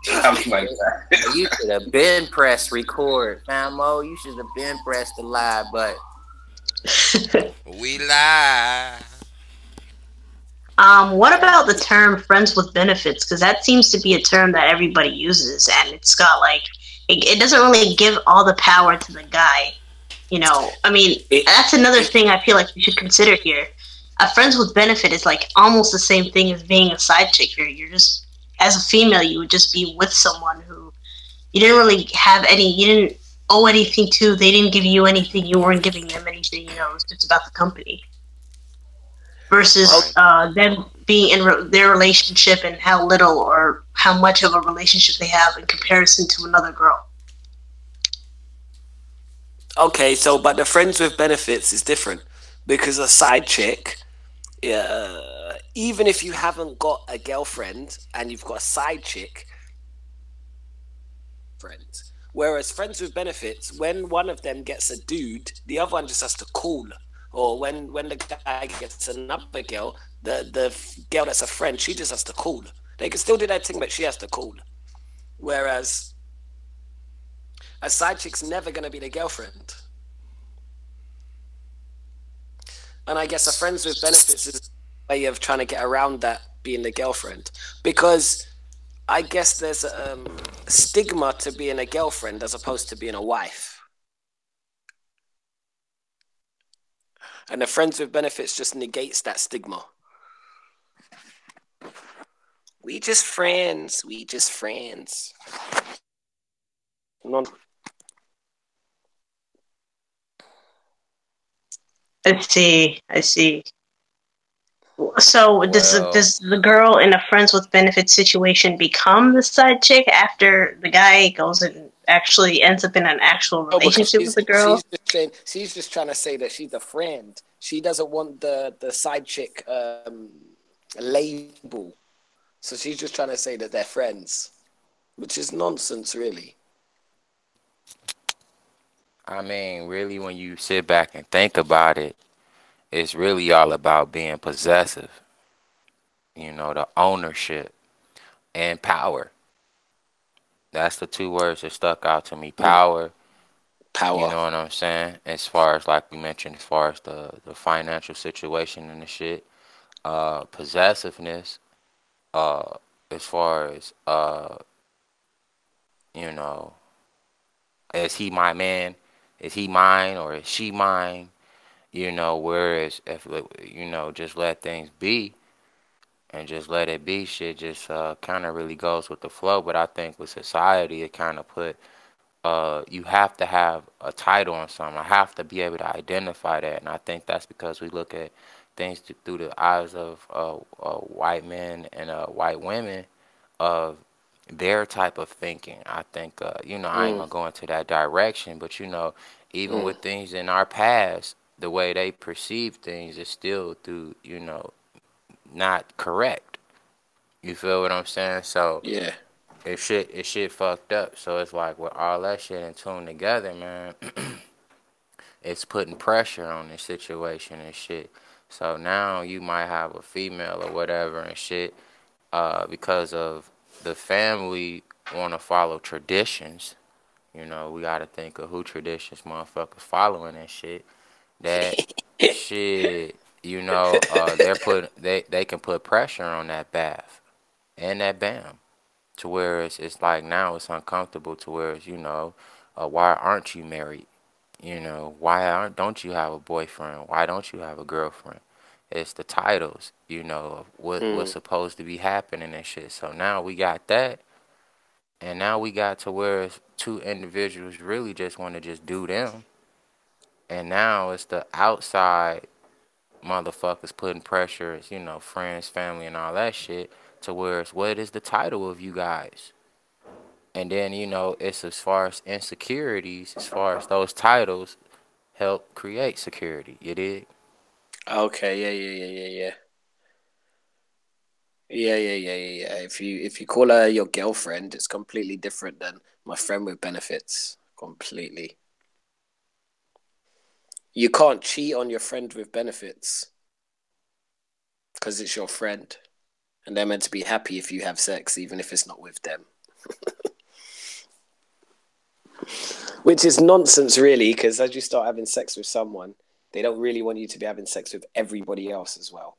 Something like that. You should have been pressed record, famo. You should have been pressed the live button. We lie. What about the term friends with benefits? Because that seems to be a term that everybody uses, and it's got like it doesn't really give all the power to the guy. I mean, It, that's another it, thing I feel like we should consider here. A friends with benefit is like almost the same thing as being a side chick. You're just as a female, you would just be with someone who you didn't really have any, you didn't owe anything to. They didn't give you anything. You weren't giving them anything. It was just about the company versus Right. them being in their relationship and how little or how much of a relationship they have in comparison to another girl. Okay, so but the friends with benefits is different because a side chick, even if you haven't got a girlfriend and you've got a side chick, friends. Whereas friends with benefits, when one of them gets a dude, the other one just has to call. Or when the guy gets another girl, the girl that's a friend, she just has to call. They can still do that thing, but she has to call. Whereas a side chick's never gonna be the girlfriend. And I guess a friends with benefits is a way of trying to get around that being the girlfriend. Because I guess there's a stigma to being a girlfriend as opposed to being a wife. And the friends with benefits just negates that stigma. We just friends. We just friends. Non- I see. I see. So Well, does the girl in a friends with benefits situation become the side chick after the guy goes and actually ends up in an actual no, because relationship with the girl? she's just trying to say that she's a friend. She doesn't want the side chick label. So she's just trying to say that they're friends, which is nonsense, really. I mean, really, when you sit back and think about it, it's really all about being possessive. The ownership and power. That's the two words that stuck out to me. Mm. Power. You Power. know what I'm saying? As far as like we mentioned, as far as the financial situation and the shit, possessiveness. Uh, as far as you know, is he my man? Is he mine or is she mine? Whereas if just let things be and just let it be, shit just kind of really goes with the flow. But I think with society, it kind of put you have to have a title on something. I have to be able to identify that, and I think that's because we look at things through the eyes of white men and white women of their type of thinking. I think I ain't Mm, gonna go into that direction, but even mm. with things in our past, the way they perceive things is still through not correct. You feel what I'm saying? So Yeah. it shit fucked up. So it's like with all that shit in tune together, man, it's putting pressure on the situation and shit. So now you might have a female or whatever and shit, because of the family want to follow traditions. We gotta think of who traditions motherfuckers following and shit. That shit, they can put pressure on that bath and that bam to where it's like now it's uncomfortable to where why aren't you married? Why aren't don't you have a boyfriend? Why don't you have a girlfriend? It's the titles, of what's Mm. supposed to be happening and shit. So now we got that, and now we got to where two individuals really just want to just do them, and now it's the outside motherfuckers putting pressure, friends, family, and all that shit, to where it's what is the title of you guys? And then, it's as far as insecurities, as far as those titles help create security. You dig? Okay. Yeah. Yeah. Yeah. Yeah. Yeah. Yeah. Yeah. Yeah. Yeah. Yeah. If you call her your girlfriend, it's completely different than my friend with benefits. Completely. You can't cheat on your friend with benefits because it's your friend, and they're meant to be happy if you have sex, even if it's not with them. Which is nonsense, really, because as you start having sex with someone, they don't really want you to be having sex with everybody else as well.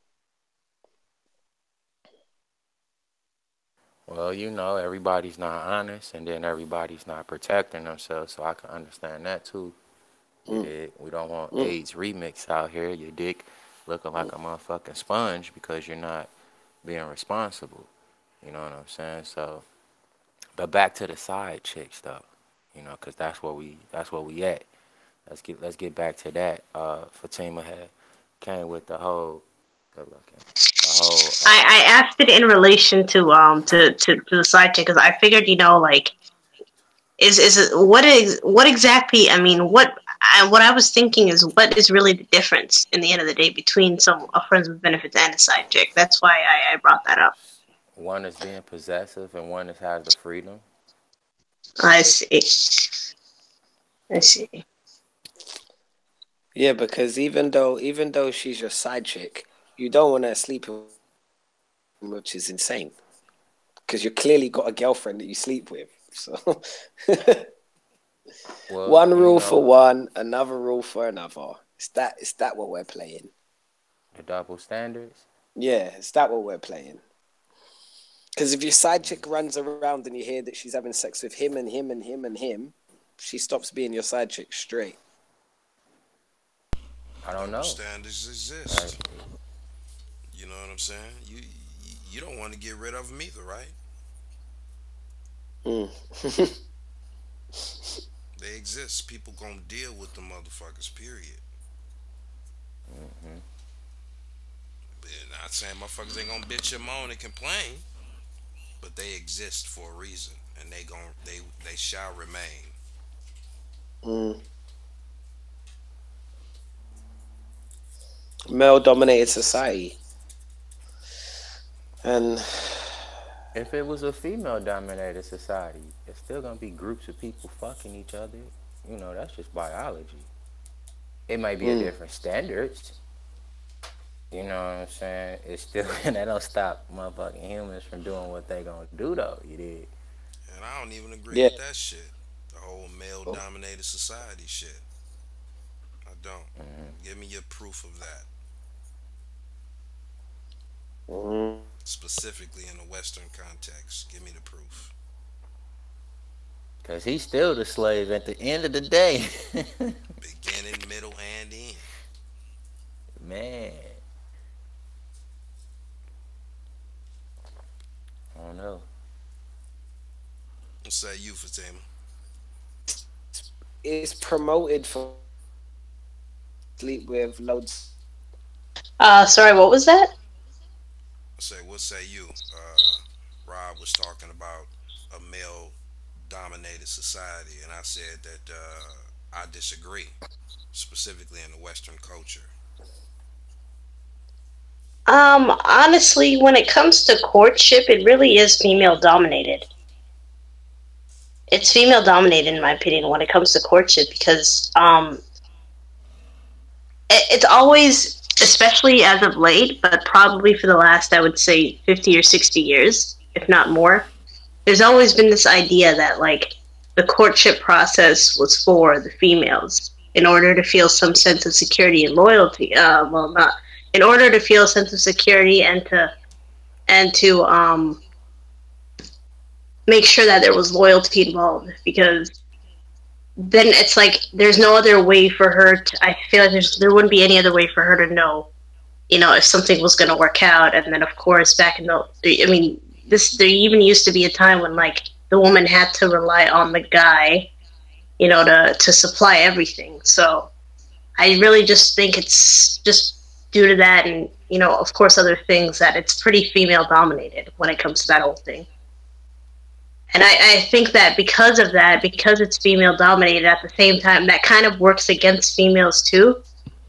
Well, everybody's not honest, and then everybody's not protecting themselves, so I can understand that too. We don't want AIDS remix out here. Your dick looking like a motherfucking sponge because you're not being responsible. You know what I'm saying? So, but back to the side chicks though, because that's what we at. Let's get back to that. Fatima had came with the whole good looking, the whole. I asked it in relation to the side chick because I figured like is it what exactly? I mean, what I was thinking is what is really the difference in the end of the day between a friends with benefits and a side chick. That's why I brought that up. One is being possessive and one is has the freedom. I see. I see. Yeah, because even though she's your side chick, you don't want to sleep with, which is insane. Because you clearly got a girlfriend that you sleep with. So Well, one rule for one, another rule for another. Is that what we're playing? The double standards? Yeah, is that what we're playing? Because if your side chick runs around and you hear that she's having sex with him and him and him and him, she stops being your side chick straight. I don't know. Standards exist. You know what I'm saying? You don't want to get rid of them either, right? They exist. People gonna deal with the motherfuckers, period. Not saying motherfuckers ain't gonna bitch and moan and complain, but they exist for a reason, and they shall remain. Male-dominated society, and If it was a female-dominated society, it's still gonna be groups of people fucking each other. That's just biology. It might be a different standards. You know what I'm saying? It's still that don't stop motherfucking humans from doing what they gonna do though. You did. And I don't even agree with that shit. The whole male-dominated society shit. I don't. Give me your proof of that. Specifically in the Western context. Give me the proof. Cause he's still the slave at the end of the day. Beginning, middle, and end. Man. I don't know. What say you, Fatima? it's promoted for sleep with loads. Sorry, what was that? What say you? Rob was talking about a male-dominated society, and I said that I disagree, specifically in the Western culture. Honestly, when it comes to courtship, it really is female dominated. It's female dominated, in my opinion, when it comes to courtship, because it's always, especially as of late, but probably for the last, I would say, 50 or 60 years, if not more, there's always been this idea that, like, the courtship process was for the females in order to feel some sense of security and loyalty. In order to feel a sense of security and to make sure that there was loyalty involved, because then it's like there's no other way for her to, I feel like there wouldn't be any other way for her to know, if something was going to work out. And then, of course, back in there even used to be a time when, like, the woman had to rely on the guy, to supply everything. So I really just think it's just due to that and, of course, other things, that it's pretty female dominated when it comes to that whole thing. And I think that because of that, because it's female dominated, at the same time, that kind of works against females too,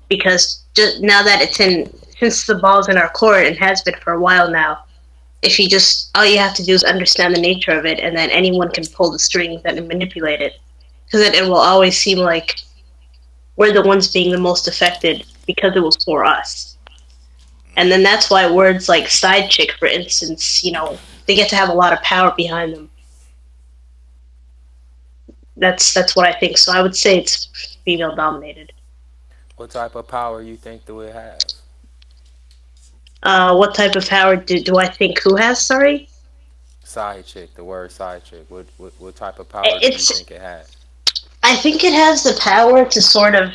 because just now that since the ball's in our court and has been for a while now, all you have to do is understand the nature of it, and then anyone can pull the strings and manipulate it, because then it will always seem like we're the ones being the most affected because it was for us. And then that's why words like side chick, for instance, they get to have a lot of power behind them. That's what I think. So I would say it's female dominated. What type of power you think do it have? What type of power do I think who has? Sorry, Side chick, the word side chick. What type of power do you it's. think it has? I think it has the power to sort of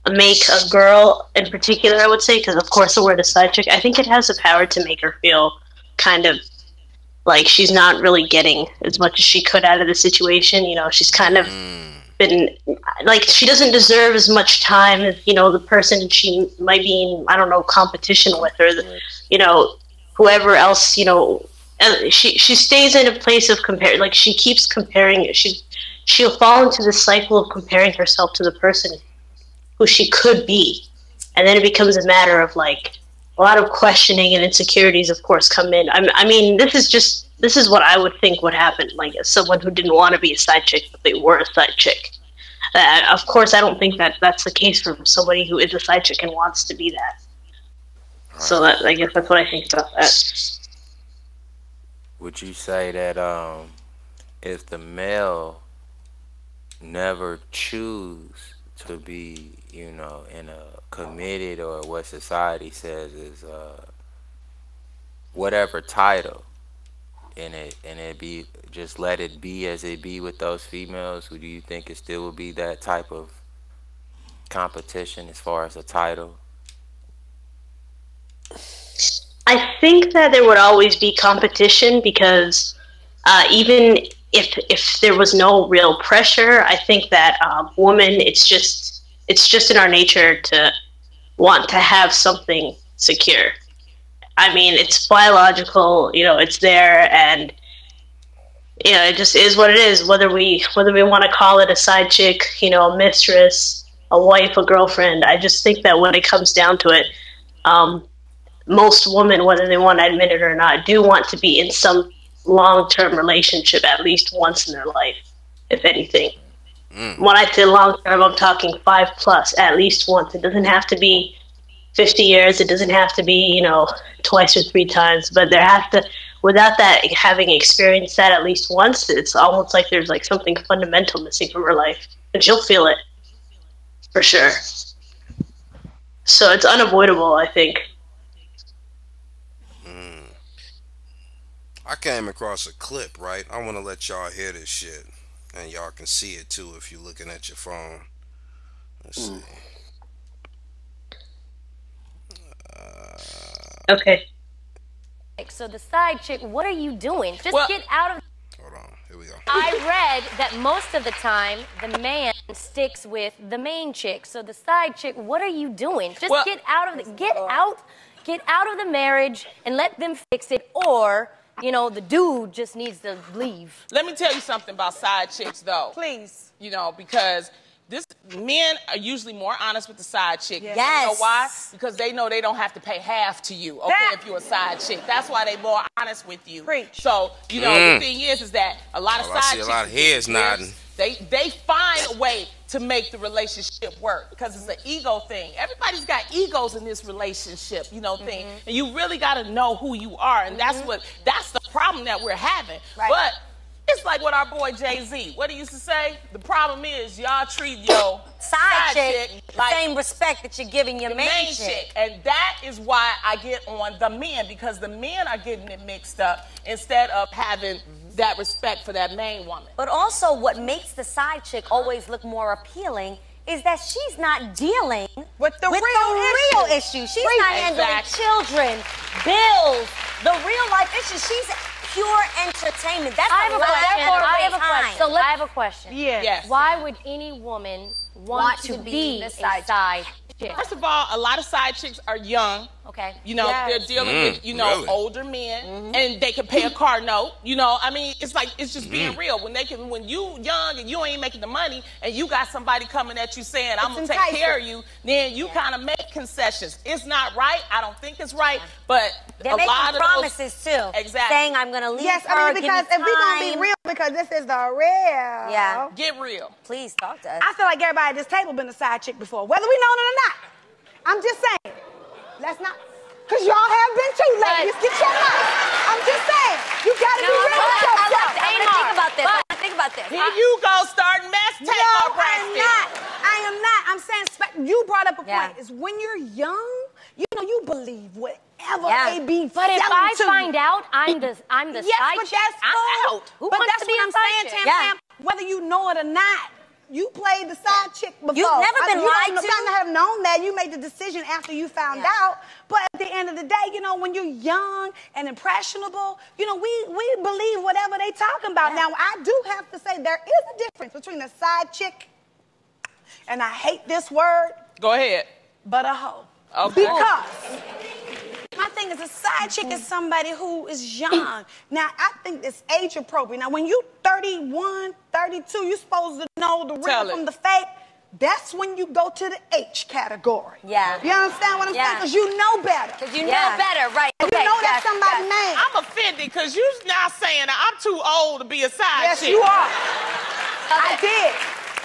make a girl in particular. I would say because of course the word is side chick. I think it has the power to make her feel kind of like she's not really getting as much as she could out of the situation. You know, she's kind of been like she doesn't deserve as much time as the person she might be in, I don't know, competition with, or you know whoever else. She stays in a place of compare, like she keeps comparing. She'll fall into the cycle of comparing herself to the person who she could be, and then it becomes a matter of like a lot of questioning and insecurities, of course, come in. I mean, this is what I would think would happen. Like as someone who didn't want to be a side chick, but they were a side chick. Of course, I don't think that that's the case for somebody who is a side chick and wants to be that. So I guess that's what I think about that. Would you say that if the male never choose to be, in a committed or what society says is whatever title, and it be just let it be as it be with those females, do you think it still would be that type of competition as far as a title? I think that there would always be competition because even if there was no real pressure, I think that women, it's just in our nature to want to have something secure. I mean, it's biological, it's there, and it just is what it is. Whether we want to call it a side chick, a mistress, a wife, a girlfriend. I just think that when it comes down to it, most women, whether they want to admit it or not, do want to be in some long-term relationship at least once in their life, if anything. When I say long-term, I'm talking 5+ at least once. It doesn't have to be 50 years. It doesn't have to be, twice or 3 times. But there has to, without that, having experienced that at least once, it's almost like there's like something fundamental missing from her life. And she'll feel it, for sure. So it's unavoidable, I think. I came across a clip, right? I want to let y'all hear this shit. And y'all can see it too if you're looking at your phone. Let's see. Okay. So the side chick, what are you doing? Just get out of... Hold on. Here we go. I read that most of the time, the man sticks with the main chick. So the side chick, what are you doing? Just get out of the marriage and let them fix it, or... the dude just needs to leave. Let me tell you something about side chicks, though. Please. Because men are usually more honest with the side chick. Yes. You know why? Because they know they don't have to pay half to you, okay, if you're a side chick. That's why they more honest with you. Preach. So, the thing is that a lot of side chicks... I see a lot of heads nodding. They find a way to make the relationship work because it's an ego thing. Everybody's got egos in this relationship, thing. And you really got to know who you are. And that's the problem that we're having. Right. But it's like what our boy Jay-Z, what he used to say, the problem is y'all treat your side chick like same respect that you're giving your main chick. And that is why I get on the men, because the men are getting it mixed up instead of having that respect for that main woman. But also what makes the side chick always look more appealing is that she's not dealing with the real issue. She's not handling children, bills, the real life issues. She's pure entertainment. That's I have a question. So I have a question. Yes. Why would any woman want to be a side chick? First of all, a lot of side chicks are young. Okay. They're dealing with, really? older men, and they can pay a car note. I mean, it's just being real. When you young and you ain't making the money, and you got somebody coming at you saying, I'm going to take care of you, then you kind of make concessions. It's not right. I don't think it's right, but they're making promises too. Exactly. Saying I'm going to leave yes, her, I mean, because if we're going to be real, because this is the real. Yeah. Get real. Please talk to us. I feel like everybody at this table been a side chick before, whether we know it or not. I'm just saying. Let's not, because y'all have been too, ladies. Get your life. I'm just saying. You got to be real with yourself. I want to think about this. I want to think about about this. Here you go, starting mess. Take my breakfast. I am not. I'm saying, you brought up a point. Is when you're young, you know, you believe whatever they be. But if I find out I'm the side chick, I'm out. Who but wants that's to be what a I'm side saying, chick? Tam, whether you know it or not. You played the side chick before. You've never been lied to. You don't have known that. You made the decision after you found out. But at the end of the day, you know, when you're young and impressionable, you know, we believe whatever they talking about. Now, I do have to say there is a difference between a side chick, and I hate this word. Go ahead. But a hoe. Okay. Because my thing is a side chick is somebody who is young. Now, I think it's age appropriate. Now, when you 31, 32, you're supposed to know the real from the fake. That's when you go to the H category. Yeah. You understand what I'm saying? Because you know better. Because you know better, right. And you know that's somebody's man. I'm offended because you're now saying that I'm too old to be a side chick. Yes, you are. I did.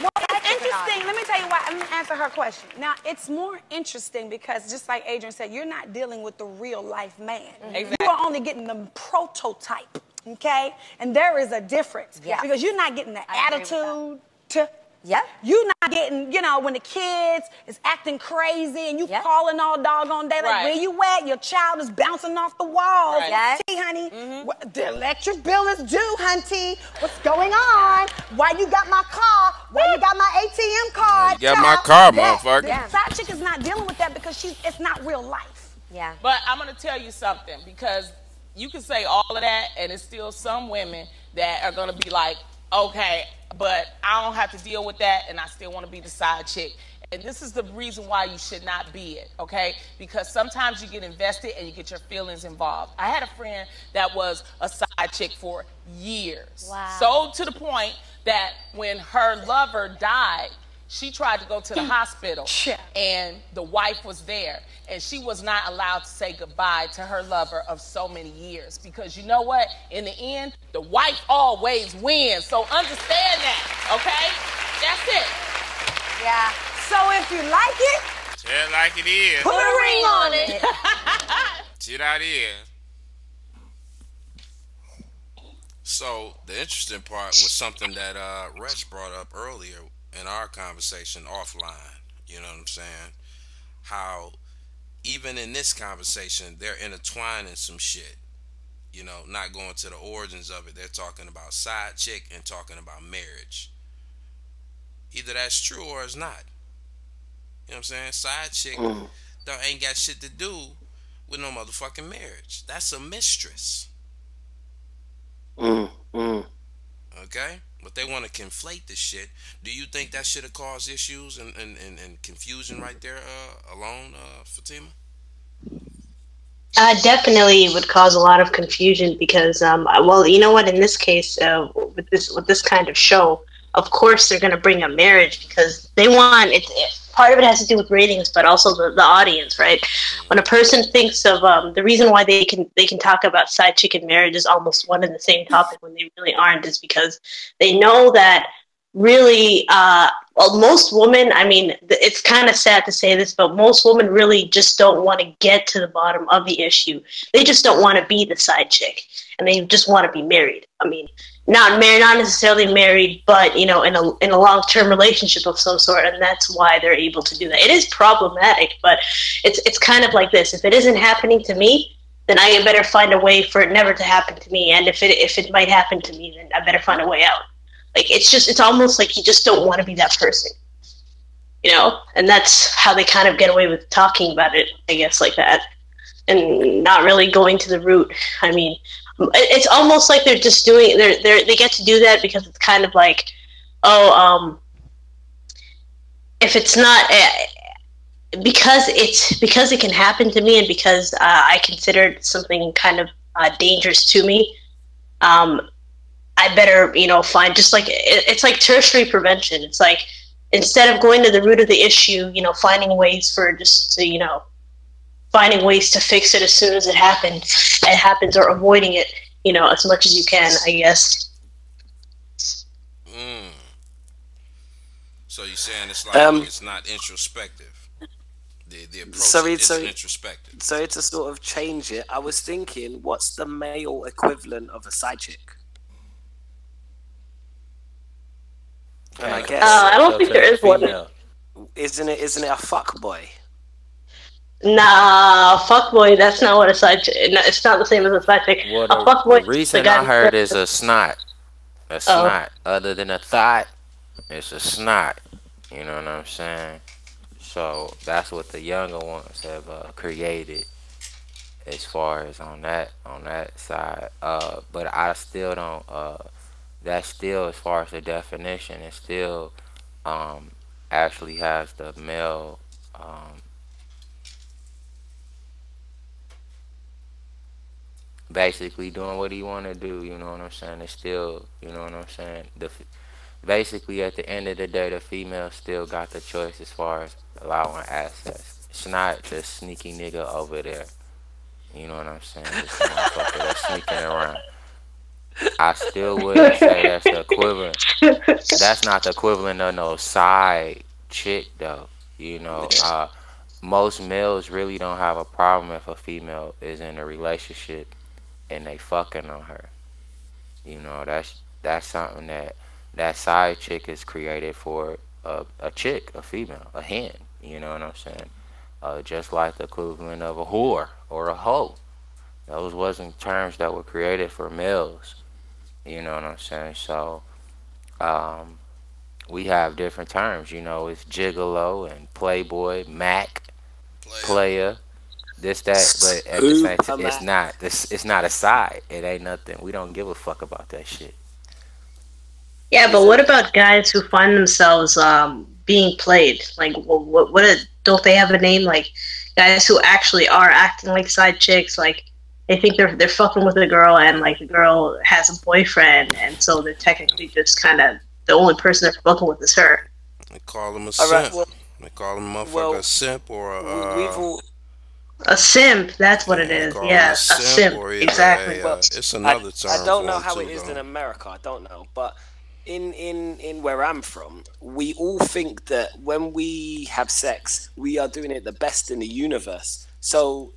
Well, it's interesting. Let me tell you why. I'm going to answer her question. Now, it's more interesting because just like Adrian said, you're not dealing with the real life man. Exactly. You are only getting the prototype, okay? And there is a difference. Yeah. Because you're not getting the attitude to... Yeah. You not getting, you know, when the kids is acting crazy and you calling all doggone day, like, where you at? Your child is bouncing off the walls. Right. See, honey, the electric bill is due, hunty. What's going on? Why you got my car? Why you got my ATM card? You got my car, motherfucker. The side chick is not dealing with that because it's not real life. Yeah. But I'm going to tell you something, because you can say all of that and it's still some women that are going to be like, okay, but I don't have to deal with that, and I still want to be the side chick. And this is the reason why you should not be it, okay? Because sometimes you get invested and you get your feelings involved. I had a friend that was a side chick for years. Wow. So to the point that when her lover died, she tried to go to the hospital, and the wife was there, and she was not allowed to say goodbye to her lover of so many years, because you know what? In the end, the wife always wins. So understand that, okay? That's it. Yeah. So if you like it, tell it like it is. Put a ring on it. Shit out here. So the interesting part was something that Resh brought up earlier in our conversation offline. You know what I'm saying? How even in this conversation, they're intertwining some shit. You know, not going to the origins of it. They're talking about side chick and talking about marriage. Either that's true or it's not. You know what I'm saying? Side chick ain't got shit to do with no motherfucking marriage. That's a mistress. Okay? But they want to conflate this shit. Do you think that should have caused issues and confusion right there alone, Fatima? Definitely would cause a lot of confusion because, well, you know what? In this case, with this kind of show, of course they're going to bring up marriage because they want it. Part of it has to do with ratings, but also the audience, right? When a person thinks of the reason why they can talk about side chick and marriage is almost one and the same topic when they really aren't, is because they know that really, well, most women, I mean, it's kind of sad to say this, but most women really just don't want to get to the bottom of the issue. They just don't want to be the side chick, and they just want to be married. I mean, not married, not necessarily married, but you know, in a long-term relationship of some sort, and that's why they're able to do that. It is problematic, but it's kind of like this: if it isn't happening to me, then I better find a way for it never to happen to me, and if it might happen to me, then I better find a way out. Like it's almost like you just don't want to be that person, you know, and that's how they kind of get away with talking about it, I guess, like that, and not really going to the root. I mean, it's almost like they're just doing they get to do that because it's kind of like, if it's not because it can happen to me, and because I considered something kind of dangerous to me, I better, you know, find, just like it's like tertiary prevention. It's like, instead of going to the root of the issue, you know, finding ways for just to, you know, finding ways to fix it as soon as it happens, or avoiding it, you know, as much as you can, I guess. So you're saying it's like it's not introspective. The approach is introspective. So to sort of change it, I was thinking, what's the male equivalent of a side chick? And I guess I don't think there is one. Isn't it a fuck boy? Nah, fuckboy. That's not what a side chick. It's not the same as a side chick. Well, a fuckboy. The reason I heard is a snot. A snot. Other than a thought, it's a snot. You know what I'm saying? So that's what the younger ones have created, as far as on that side. But I still don't. That's still, as far as the definition, it still actually has the male. Basically doing what he want to do, you know what I'm saying? It's still, you know what I'm saying? Basically, at the end of the day, the female still got the choice as far as allowing access. It's not just sneaky nigga over there. You know what I'm saying? This motherfucker that's sneaking around. I still wouldn't say that's the equivalent. That's not the equivalent of no side chick, though. You know, most males really don't have a problem if a female is in a relationship and they fucking on her. You know, that's something that side chick is created for a chick, a female, a hen. You know what I'm saying? Just like the equivalent of a whore or a hoe. Those wasn't terms that were created for males. You know what I'm saying? So, we have different terms. You know, it's gigolo and playboy, Mac, player. This, that, but at the same time, it's not. It's not a side. It ain't nothing. We don't give a fuck about that shit. Yeah, but what about guys who find themselves being played? Like, don't they have a name? Like, guys who actually are acting like side chicks. Like, they think they're fucking with a girl, and like the girl has a boyfriend, and so they're technically just kind of the only person they're fucking with is her. They call him a simp. They call him a motherfucker a simp or a simp, that's what it is. Yeah, a simp. Exactly. It's another term. I don't know how it is in America. I don't know, but in where I'm from, we all think that when we have sex, we are doing it the best in the universe. So,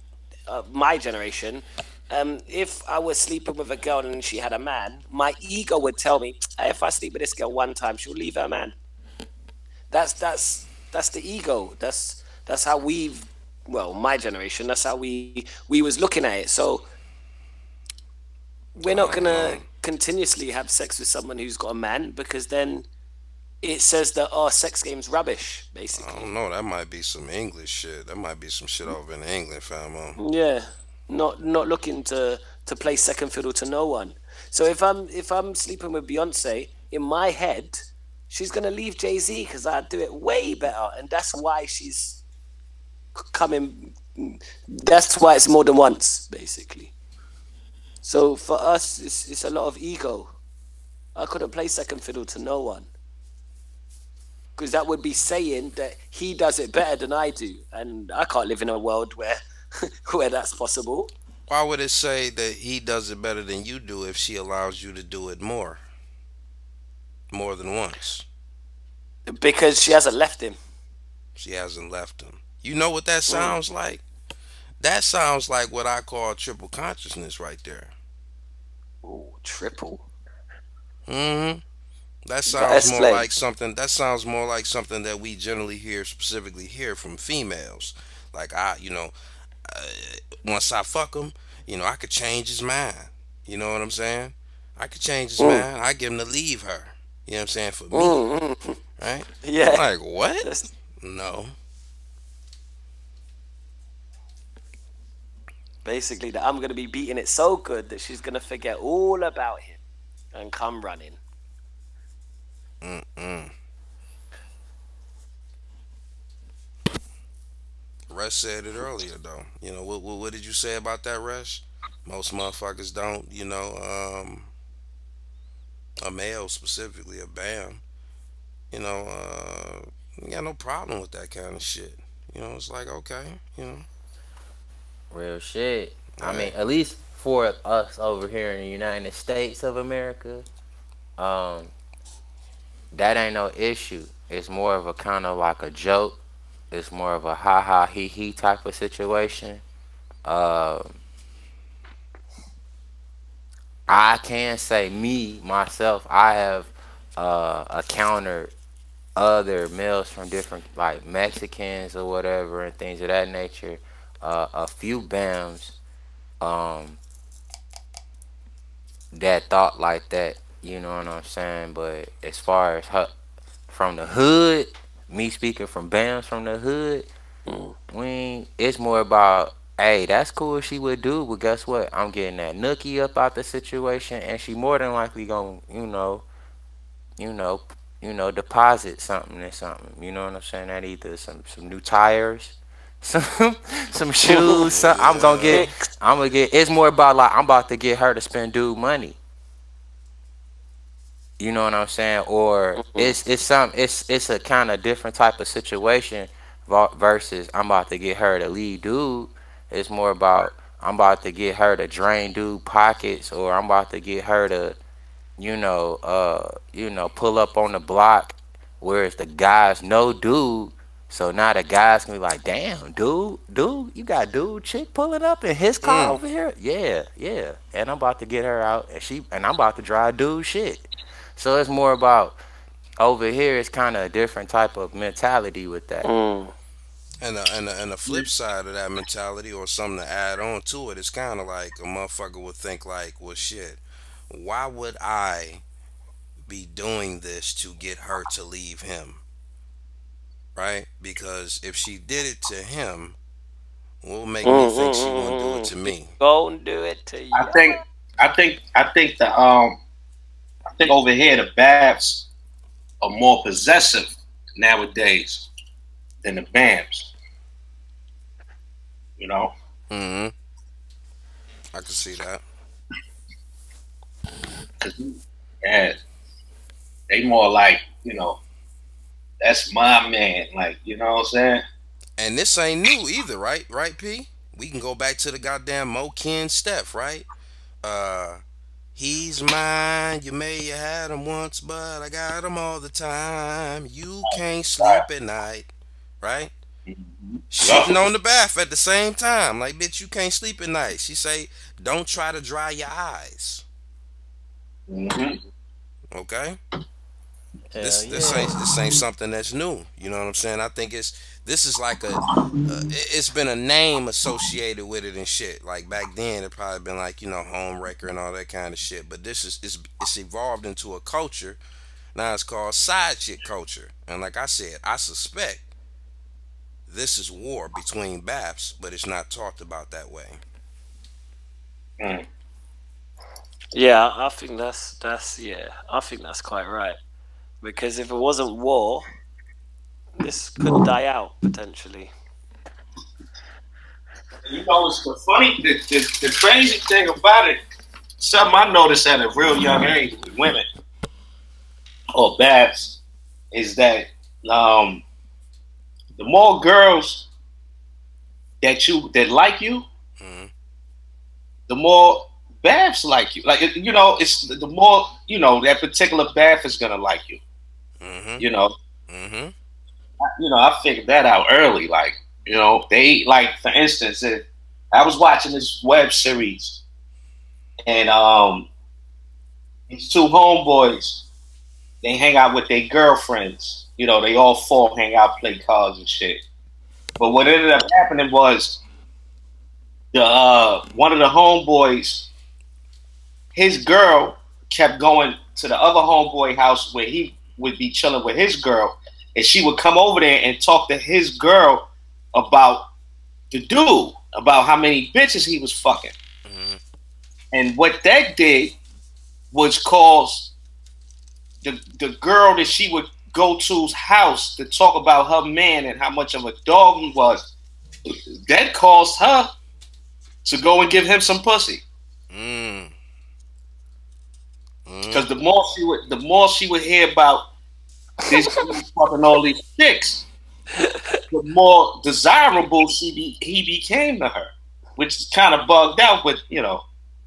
my generation, if I was sleeping with a girl and she had a man, my ego would tell me, hey, if I sleep with this girl one time, she'll leave her man. That's the ego. That's how my generation, that's how we was looking at it. So we're not gonna continuously have sex with someone who's got a man, because then it says that sex game's rubbish, basically. I don't know, that might be some English shit. That might be some shit over in England, fam. Yeah. Not looking to play second fiddle to no one. So if I'm sleeping with Beyonce, in my head, she's gonna leave Jay-Z because I do it way better, and that's why she's coming. That's why it's more than once, basically. So for us, it's a lot of ego. I couldn't play second fiddle to no one, because that would be saying that he does it better than I do, and I can't live in a world where where that's possible. Why would it say that he does it better than you do if she allows you to do it more than once? Because she hasn't left him. She hasn't left him. You know what that sounds like? That sounds like what I call triple consciousness right there. Ooh, triple. Mm-hmm. That sounds more like something. That sounds more like something that we generally specifically hear from females. Like once I fuck him, I could change his mind. You know what I'm saying? I could change his mind. I get him to leave her. You know what I'm saying? For me, right? Yeah. I'm like, what? No. Basically, that I'm gonna be beating it so good that she's gonna forget all about him and come running. Resh said it earlier, though. What did you say about that, Resh? Most motherfuckers don't, a male specifically, a BAM, you got no problem with that kind of shit. It's like, okay, Real shit. Right. I mean, at least for us over here in the United States of America, that ain't no issue. It's more of a kind of like a joke. It's more of a ha ha he he type of situation. I can say myself, I have encountered other males from different, like Mexicans or whatever and things of that nature. A few BAMs that thought like that, you know what I'm saying? But as far as her from the hood, me speaking from BAMs from the hood, it's more about, hey, that's cool if she would do, but guess what? I'm getting that nookie up out the situation, and she more than likely gonna, deposit something or something. You know what I'm saying? That either some new tires, some shoes. I'm gonna get. It's more about like I'm about to get her to spend dude money. You know what I'm saying? Or it's a kind of different type of situation versus I'm about to get her to lead dude. It's more about I'm about to get her to drain dude pockets, or I'm about to get her to, pull up on the block, whereas the guys know dude. So now the guys can be like, damn, dude, you got dude chick pulling up in his car over here? Yeah. And I'm about to get her out, and I'm about to drive dude shit. So it's more about over here. It's kind of a different type of mentality with that. And the flip side of that mentality, or something to add on to it, is kind of like a motherfucker would think like, well, shit, why would I be doing this to get her to leave him? Right? Because if she did it to him, what will make me think she won't do it to me? Go and do it to you. I think over here the Babs are more possessive nowadays than the BAMs. You know? I can see that. Yeah, they more like, that's my man. Like, you know what I'm saying? And this ain't new either, right? Right, P? We can go back to the goddamn Mo Ken Steph, right? He's mine. You may have had him once, but I got him all the time. You can't sleep at night, right? Shitting on the bath at the same time. Like, bitch, you can't sleep at night. She say, don't try to dry your eyes. Okay? This ain't something that's new. You know what I'm saying? I think this is like it's been a name associated with it and shit. Like back then, it probably been like, home wrecker and all that kind of shit. But this it's evolved into a culture. Now it's called side chick culture. And like I said, I suspect this is war between BAPs, but it's not talked about that way. Yeah, I think that's quite right. Because if it wasn't war, this could die out potentially. It's the funny, the crazy thing about it. Something I noticed at a real young age with women or BAPs is that the more girls that like you, the more BAPs like you. Like, it's the more, that particular BAP is gonna like you. I figured that out early. Like, they, like, for instance, if I was watching this web series and these two homeboys, they hang out with their girlfriends. They all four hang out, play cards and shit. But what ended up happening was one of the homeboys, his girl kept going to the other homeboy house where he would be chilling with his girl, and she would come over there and talk to his girl about the dude, about how many bitches he was fucking. And what that did was cause the girl that she would go to's house to talk about her man and how much of a dog he was. That caused her to go and give him some pussy. Because the more she would hear about this fucking all these chicks, the more desirable he became to her, which kind of bugged out. But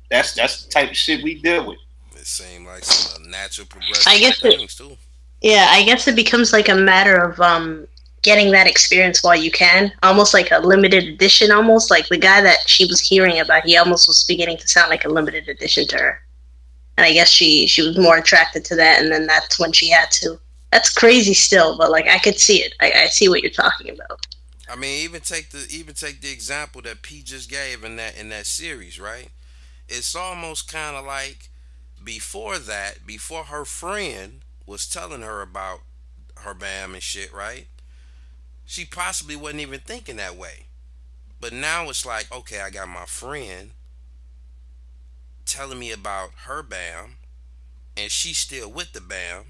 that's the type of shit we deal with. It seemed like some natural progression things too. Yeah, I guess it becomes like a matter of getting that experience while you can, almost like a limited edition. Almost like the guy that she was hearing about, he almost was beginning to sound like a limited edition to her. and I guess she was more attracted to that, and then that's when she had to. That's crazy still, but like I could see it. I see what you're talking about. I mean, even take the example that P just gave in that series, right? It's almost kind of like before that, before her friend was telling her about her BAM and shit, right? She possibly wasn't even thinking that way. But now it's like, okay, I got my friend telling me about her BAM, and she's still with the BAM,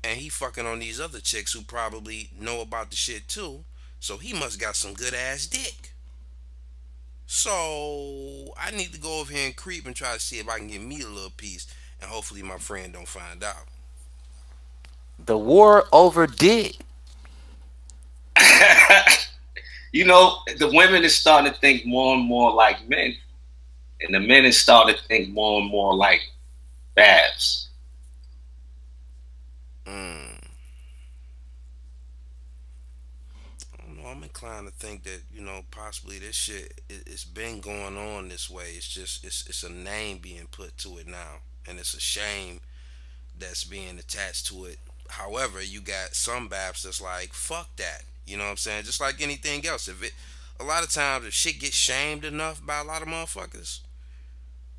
and he fucking on these other chicks who probably know about the shit too. So he must got some good ass dick. So I need to go over here and creep and try to see if I can get me a little piece, and hopefully my friend don't find out. The war over dick. You know, the women is starting to think more and more like men, and the men is starting to think more and more like Babs. I'm inclined to think that, you know, possibly this shit, it's been going on this way. It's just it's a name being put to it now, and it's a shame that's being attached to it. However, you got some Babs that's like, fuck that. You know what I'm saying? Just like anything else. A lot of times if shit gets shamed enough by a lot of motherfuckers,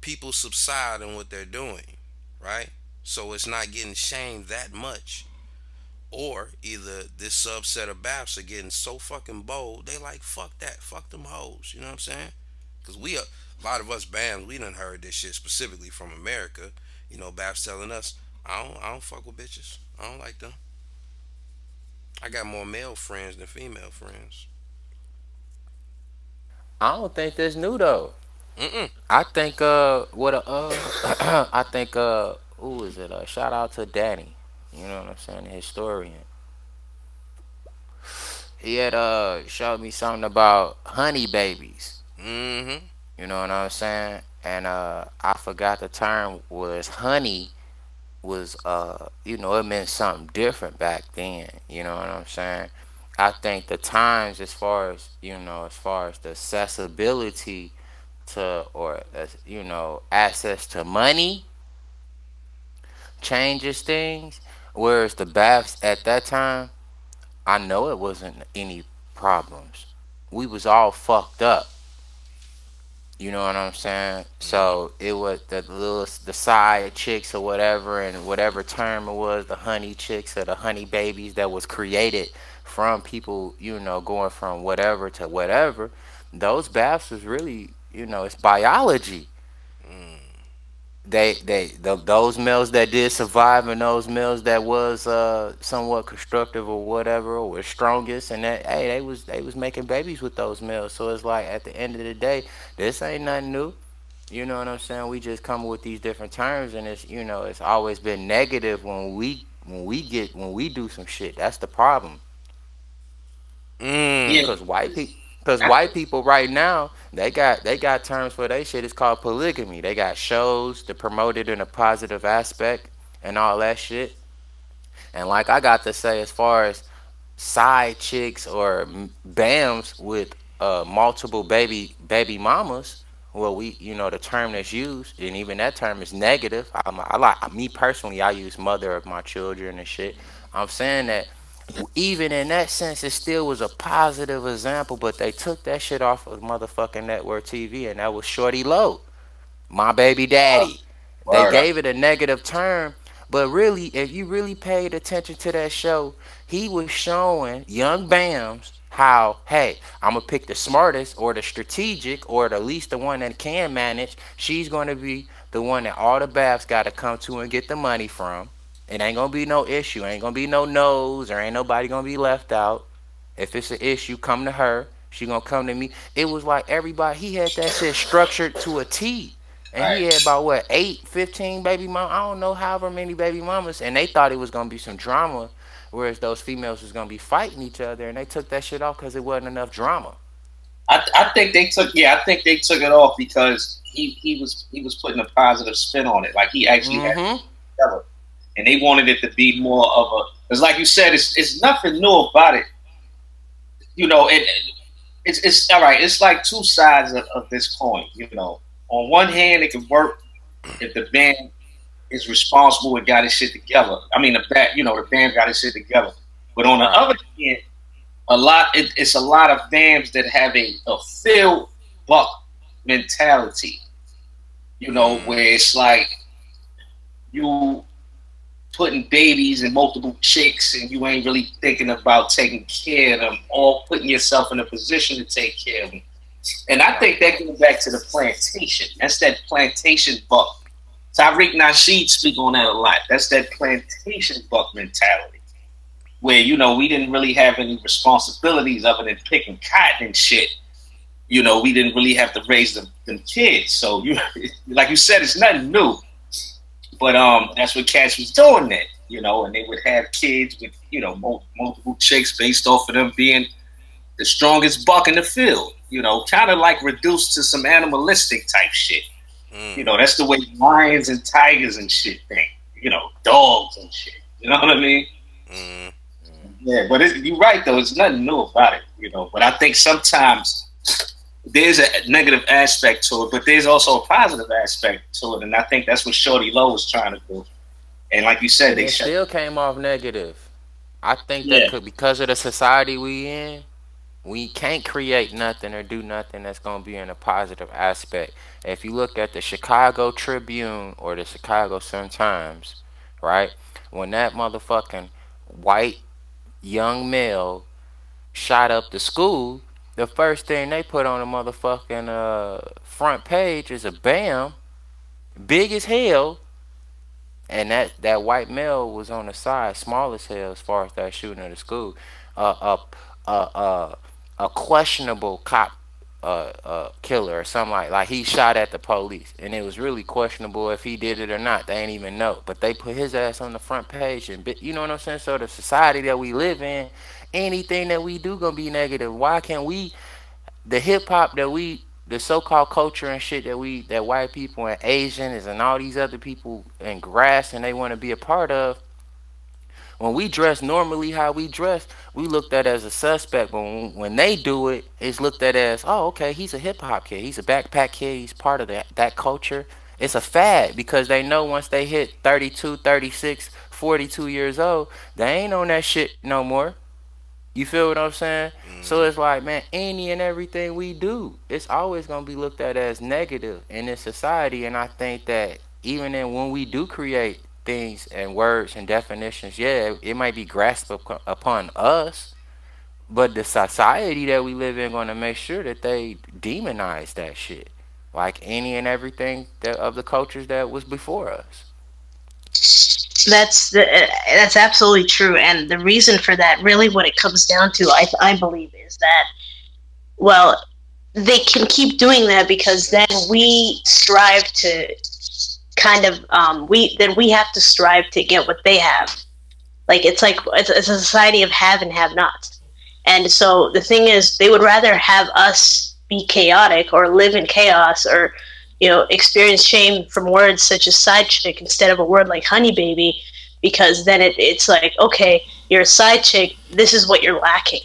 people subside in what they're doing, right? So it's not getting shamed that much. Or either this subset of Babs are getting so fucking bold, they like, fuck that, fuck them hoes. You know what I'm saying? Because a lot of us BAMs, we done heard this shit specifically from America. You know, Babs telling us, I don't fuck with bitches. I don't like them. I got more male friends than female friends. I don't think that's new though. I think I think who is it? Shout out to Danny. You know what I'm saying? The historian. He had showed me something about honey babies. You know what I'm saying? And I forgot the term was honey was you know, it meant something different back then. You know what I'm saying? I think the times, as far as the accessibility to, or you know, access to money changes things. Whereas the Babs at that time, I know it wasn't any problems. We was all fucked up. You know what I'm saying? So it was the side chicks or whatever, and whatever term it was, the honey chicks or the honey babies that was created from people, you know, going from whatever to whatever. Those Babs was really, you know, it's biology. Those males that did survive, and those males that was somewhat constructive or whatever, or were strongest, and that, hey, they was making babies with those males. So it's like, at the end of the day, this ain't nothing new. You know what I'm saying? We just come with these different terms, and it's, you know, it's always been negative when we do some shit. That's the problem. Because white people right now, they got terms for their shit. It's called polygamy. They got shows to promote it in a positive aspect and all that shit. And like I got to say, as far as side chicks or BAMs with multiple baby mamas, well, you know, the term that's used, and even that term is negative. I like, me personally, I use mother of my children and shit. I'm saying that even in that sense, it still was a positive example, but they took that shit off of motherfucking network TV, and that was Shorty Low, my baby daddy. They gave it a negative term, but really, if you really paid attention to that show, he was showing young BAMs how, hey, I'm gonna pick the smartest or the strategic or the least the one that can manage. She's gonna be the one that all the Babs gotta come to and get the money from. It ain't gonna be no issue. Ain't gonna be no no's, or ain't nobody gonna be left out. If it's an issue, come to her. She gonna come to me. It was like everybody, he had that shit structured to a T. And he had about, what, 15 baby mamas? I don't know, however many baby mamas. And they thought it was gonna be some drama, whereas those females was gonna be fighting each other. And they took that shit off because it wasn't enough drama. I think they took it off because he was putting a positive spin on it. Like, he actually had it. And they wanted it to be more of a, it's like you said, it's nothing new about it. You know, it's all right. It's like two sides of this coin. You know, on one hand, it can work if the man is responsible and got his shit together. I mean, the band got his shit together. But on the other hand, it's a lot of dams that have a Phil Buck mentality. You know, where it's like you putting babies and multiple chicks and you ain't really thinking about taking care of them or putting yourself in a position to take care of them. And I think that goes back to the plantation. That's that plantation buck. Tariq Nasheed speak on that a lot. That's that plantation buck mentality. Where, we didn't really have any responsibilities other than picking cotton and shit. We didn't really have to raise them kids. So, like you said, it's nothing new. But that's what cats was doing then, and they would have kids with, multiple chicks based off of them being the strongest buck in the field, kind of like reduced to some animalistic type shit. That's the way lions and tigers and shit think, dogs and shit. You know what I mean? Yeah, but you're right, though. There's nothing new about it, But I think sometimes there's a negative aspect to it, but there's also a positive aspect to it. And I think that's what Shorty Low was trying to do. And like you said, they still came off negative. I think that because of the society we in, we can't create nothing or do nothing that's going to be in a positive aspect. If you look at the Chicago Tribune or the Chicago Sun-Times, right, when that motherfucking white young male shot up the school, the first thing they put on the motherfucking front page is a BAM, big as hell, and that white male was on the side, small as hell as far as that shooting at the school. A questionable cop killer or something like he shot at the police, and it was really questionable if he did it or not. They ain't even know, but they put his ass on the front page, and you know what I'm saying. So the society that we live in, anything that we do gonna be negative. Why can't we, the hip hop that the so-called culture and shit that white people and Asians and all these other people and grass and they want to be a part of? When we dress normally how we dress, we looked at as a suspect. But when they do it, it's looked at as, oh, okay, he's a hip-hop kid. He's a backpack kid. He's part of that culture. It's a fad because they know once they hit 32, 36, 42 years old, they ain't on that shit no more. You feel what I'm saying? So it's like, man, any and everything we do, it's always going to be looked at as negative in this society. And I think that even when we do create things and words and definitions, it might be grasped upon us, but the society that we live in going to make sure that they demonize that shit, like any and everything of the cultures that was before us. That's absolutely true, and the reason for that, really, what it comes down to, I believe, is that, well, they can keep doing that because then we strive to kind of we have to strive to get what they have. Like it's a society of have and have nots. And so the thing is, they would rather have us be chaotic or live in chaos or experience shame from words such as side chick instead of a word like honey baby, because then it's like, okay, you're a side chick, this is what you're lacking.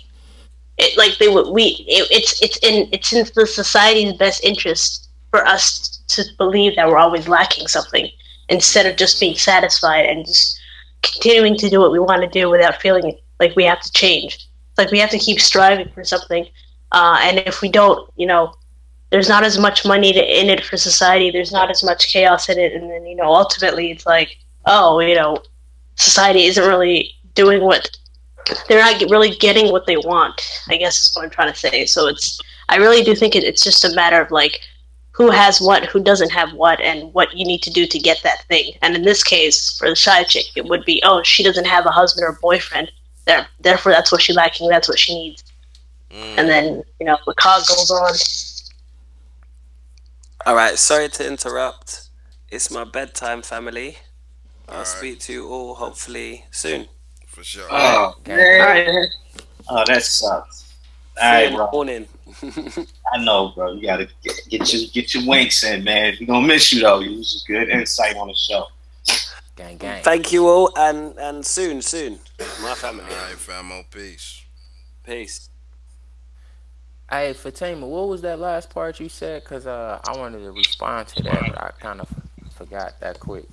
It's in the society's best interest for us to believe that we're always lacking something instead of just being satisfied and just continuing to do what we want to do without feeling like we have to change. It's like we have to keep striving for something. And if we don't, there's not as much money in it for society. There's not as much chaos in it. And then, ultimately it's like, society isn't really doing they're not really getting what they want, I guess is what I'm trying to say. So I really do think it's just a matter of like, who has what, who doesn't have what, and what you need to do to get that thing. And in this case, for the shy chick, it would be, she doesn't have a husband or boyfriend. Therefore, that's what she's lacking. That's what she needs. And then, the cog goes on. All right, sorry to interrupt. It's my bedtime, family. I'll speak to you all hopefully soon. For sure. Oh, man. Oh, that sucks. All right, bro. Morning. I know, bro. You gotta get your winks in, man. We're gonna miss you though. You was good insight on the show. Gang, gang. Thank you all, and soon, my family. All right, famo, peace. Peace. Hey, Fatima, what was that last part you said? Cause I wanted to respond to that, but I kind of forgot that quick.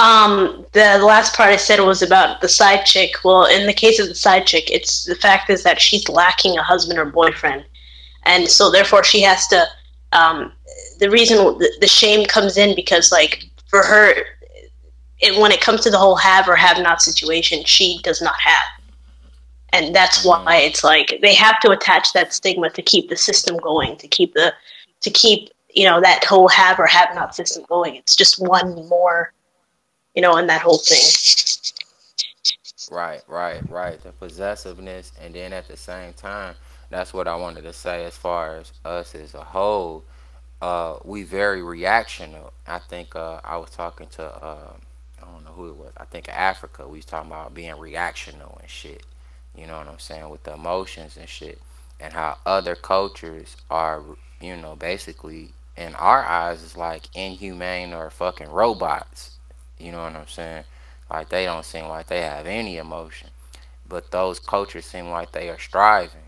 The last part I said was about the side chick. Well, in the case of the side chick, it's the fact is that she's lacking a husband or boyfriend, and so therefore she has to. The reason the shame comes in because, like, for her, when it comes to the whole have or have not situation, she does not have, and that's why it's like they have to attach that stigma to keep the system going, to keep that whole have or have not system going. It's just one more. In that whole thing. Right. The possessiveness, and then at the same time, that's what I wanted to say as far as us as a whole. We very reactional. I think I was talking to, I don't know who it was. I think Africa. We was talking about being reactional and shit. You know what I'm saying? With the emotions and shit. And how other cultures are, basically, in our eyes, is like inhumane or fucking robots. You know what I'm saying? Like, they don't seem like they have any emotion. But those cultures seem like they are striving,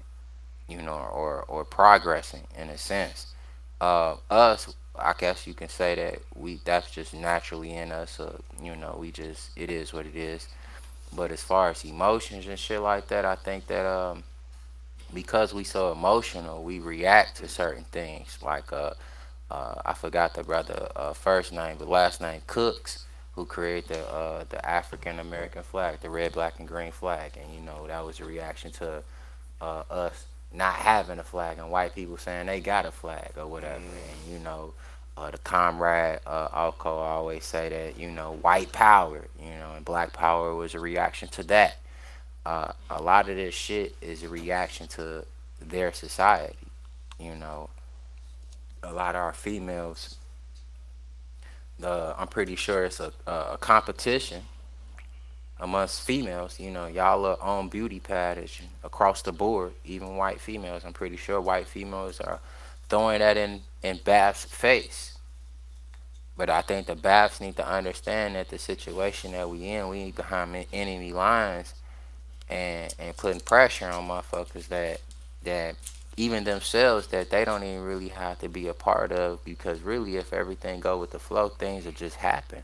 or progressing in a sense. Us, I guess you can say that that's just naturally in us. It is what it is. But as far as emotions and shit like that, I think that because we so emotional, we react to certain things. Like, I forgot the brother first name, but last name Cooks, who created the African American flag, the red, black, and green flag, and that was a reaction to us not having a flag and white people saying they got a flag or whatever. And the comrade Alco always say that white power, and black power was a reaction to that. A lot of this shit is a reaction to their society. A lot of our females. I'm pretty sure it's a competition amongst females. Y'all are on beauty pageants across the board, even white females. I'm pretty sure white females are throwing that in Bath's face. But I think the Baths need to understand that the situation that we behind enemy lines and putting pressure on motherfuckers that even themselves that they don't even really have to be a part of, because really if everything go with the flow, things will just happen.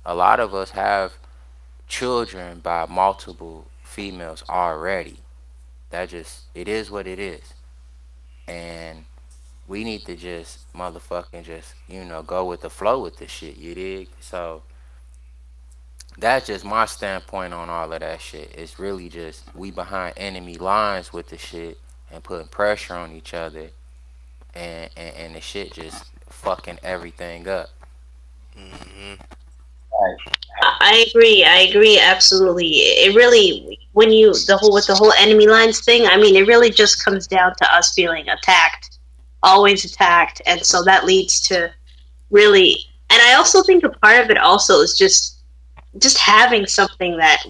A lot of us have children by multiple females already. It is what it is. And we need to just motherfucking just, go with the flow with this shit, you dig? So that's just my standpoint on all of that shit. It's really just we behind enemy lines with the shit and putting pressure on each other, and the shit just fucking everything up. I agree absolutely. It really, with the whole enemy lines thing, I mean, it really just comes down to us feeling attacked, always attacked, and so that leads to really, and I also think a part of it also is just having something that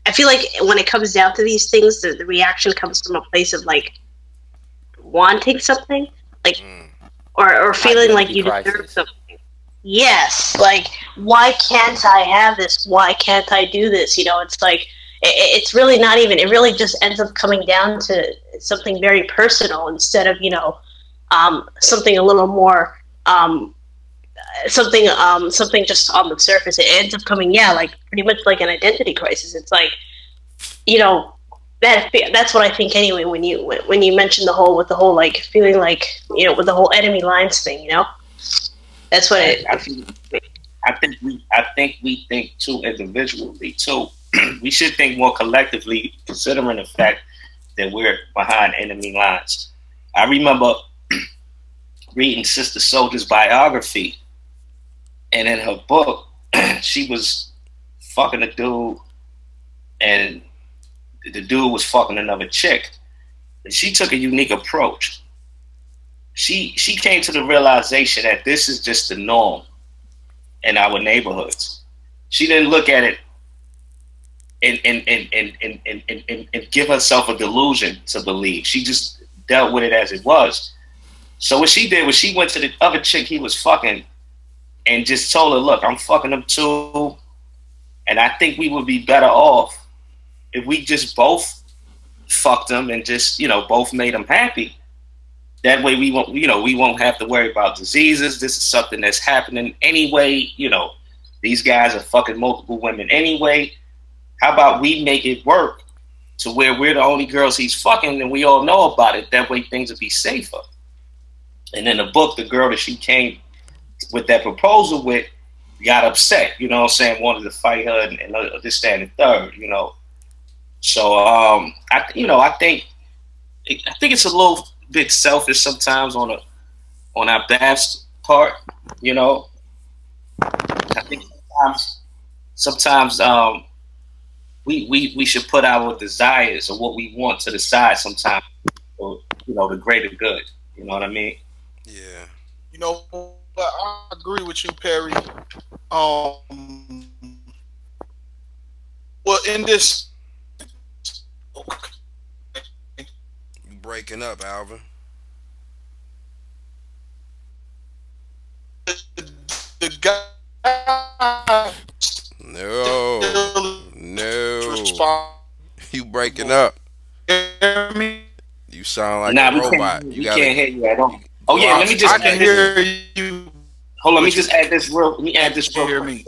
I feel like when it comes down to these things, the reaction comes from a place of like wanting something, like or feeling like you deserve something. Yes, like, why can't I have this? Why can't I do this? It's like it's really not even. It really just ends up coming down to something very personal instead of something a little more something just on the surface. It ends up coming like pretty much like an identity crisis. It's like that's what I think anyway when you mention the whole like feeling like with the whole enemy lines thing. That's what I think we think too individually too. We should think more collectively, considering the fact that we're behind enemy lines. I remember reading Sister Soldier's biography, and in her book, she was fucking a dude, and the dude was fucking another chick. And she took a unique approach. She came to the realization that this is just the norm in our neighborhoods. She didn't look at it and give herself a delusion to believe. She just dealt with it as it was. So what she did was she went to the other chick he was fucking and just told her, look, I'm fucking him too, and I think we would be better off if we just both fucked him and just, both made him happy. That way we won't have to worry about diseases. This is something that's happening anyway, These guys are fucking multiple women anyway. How about we make it work to where we're the only girls he's fucking and we all know about it? That way things will be safer. And in the book, the girl that she came with that proposal with got upset, you know what I'm saying, wanted to fight her and this, that, and the third, you know. So I think it's a little bit selfish sometimes on our Babs part, you know. I think sometimes we should put our desires or what we want to the side sometimes for, you know, the greater good. You know what I mean? Yeah. You know, I agree with you, Perry. Well, in this, you breaking up, Alvin? The guy. No. You breaking up? You sound like a robot. We can't hear you at all. Oh yeah, let me just. I can hear you. Hold on, let me just add this real. Let me add this real quick.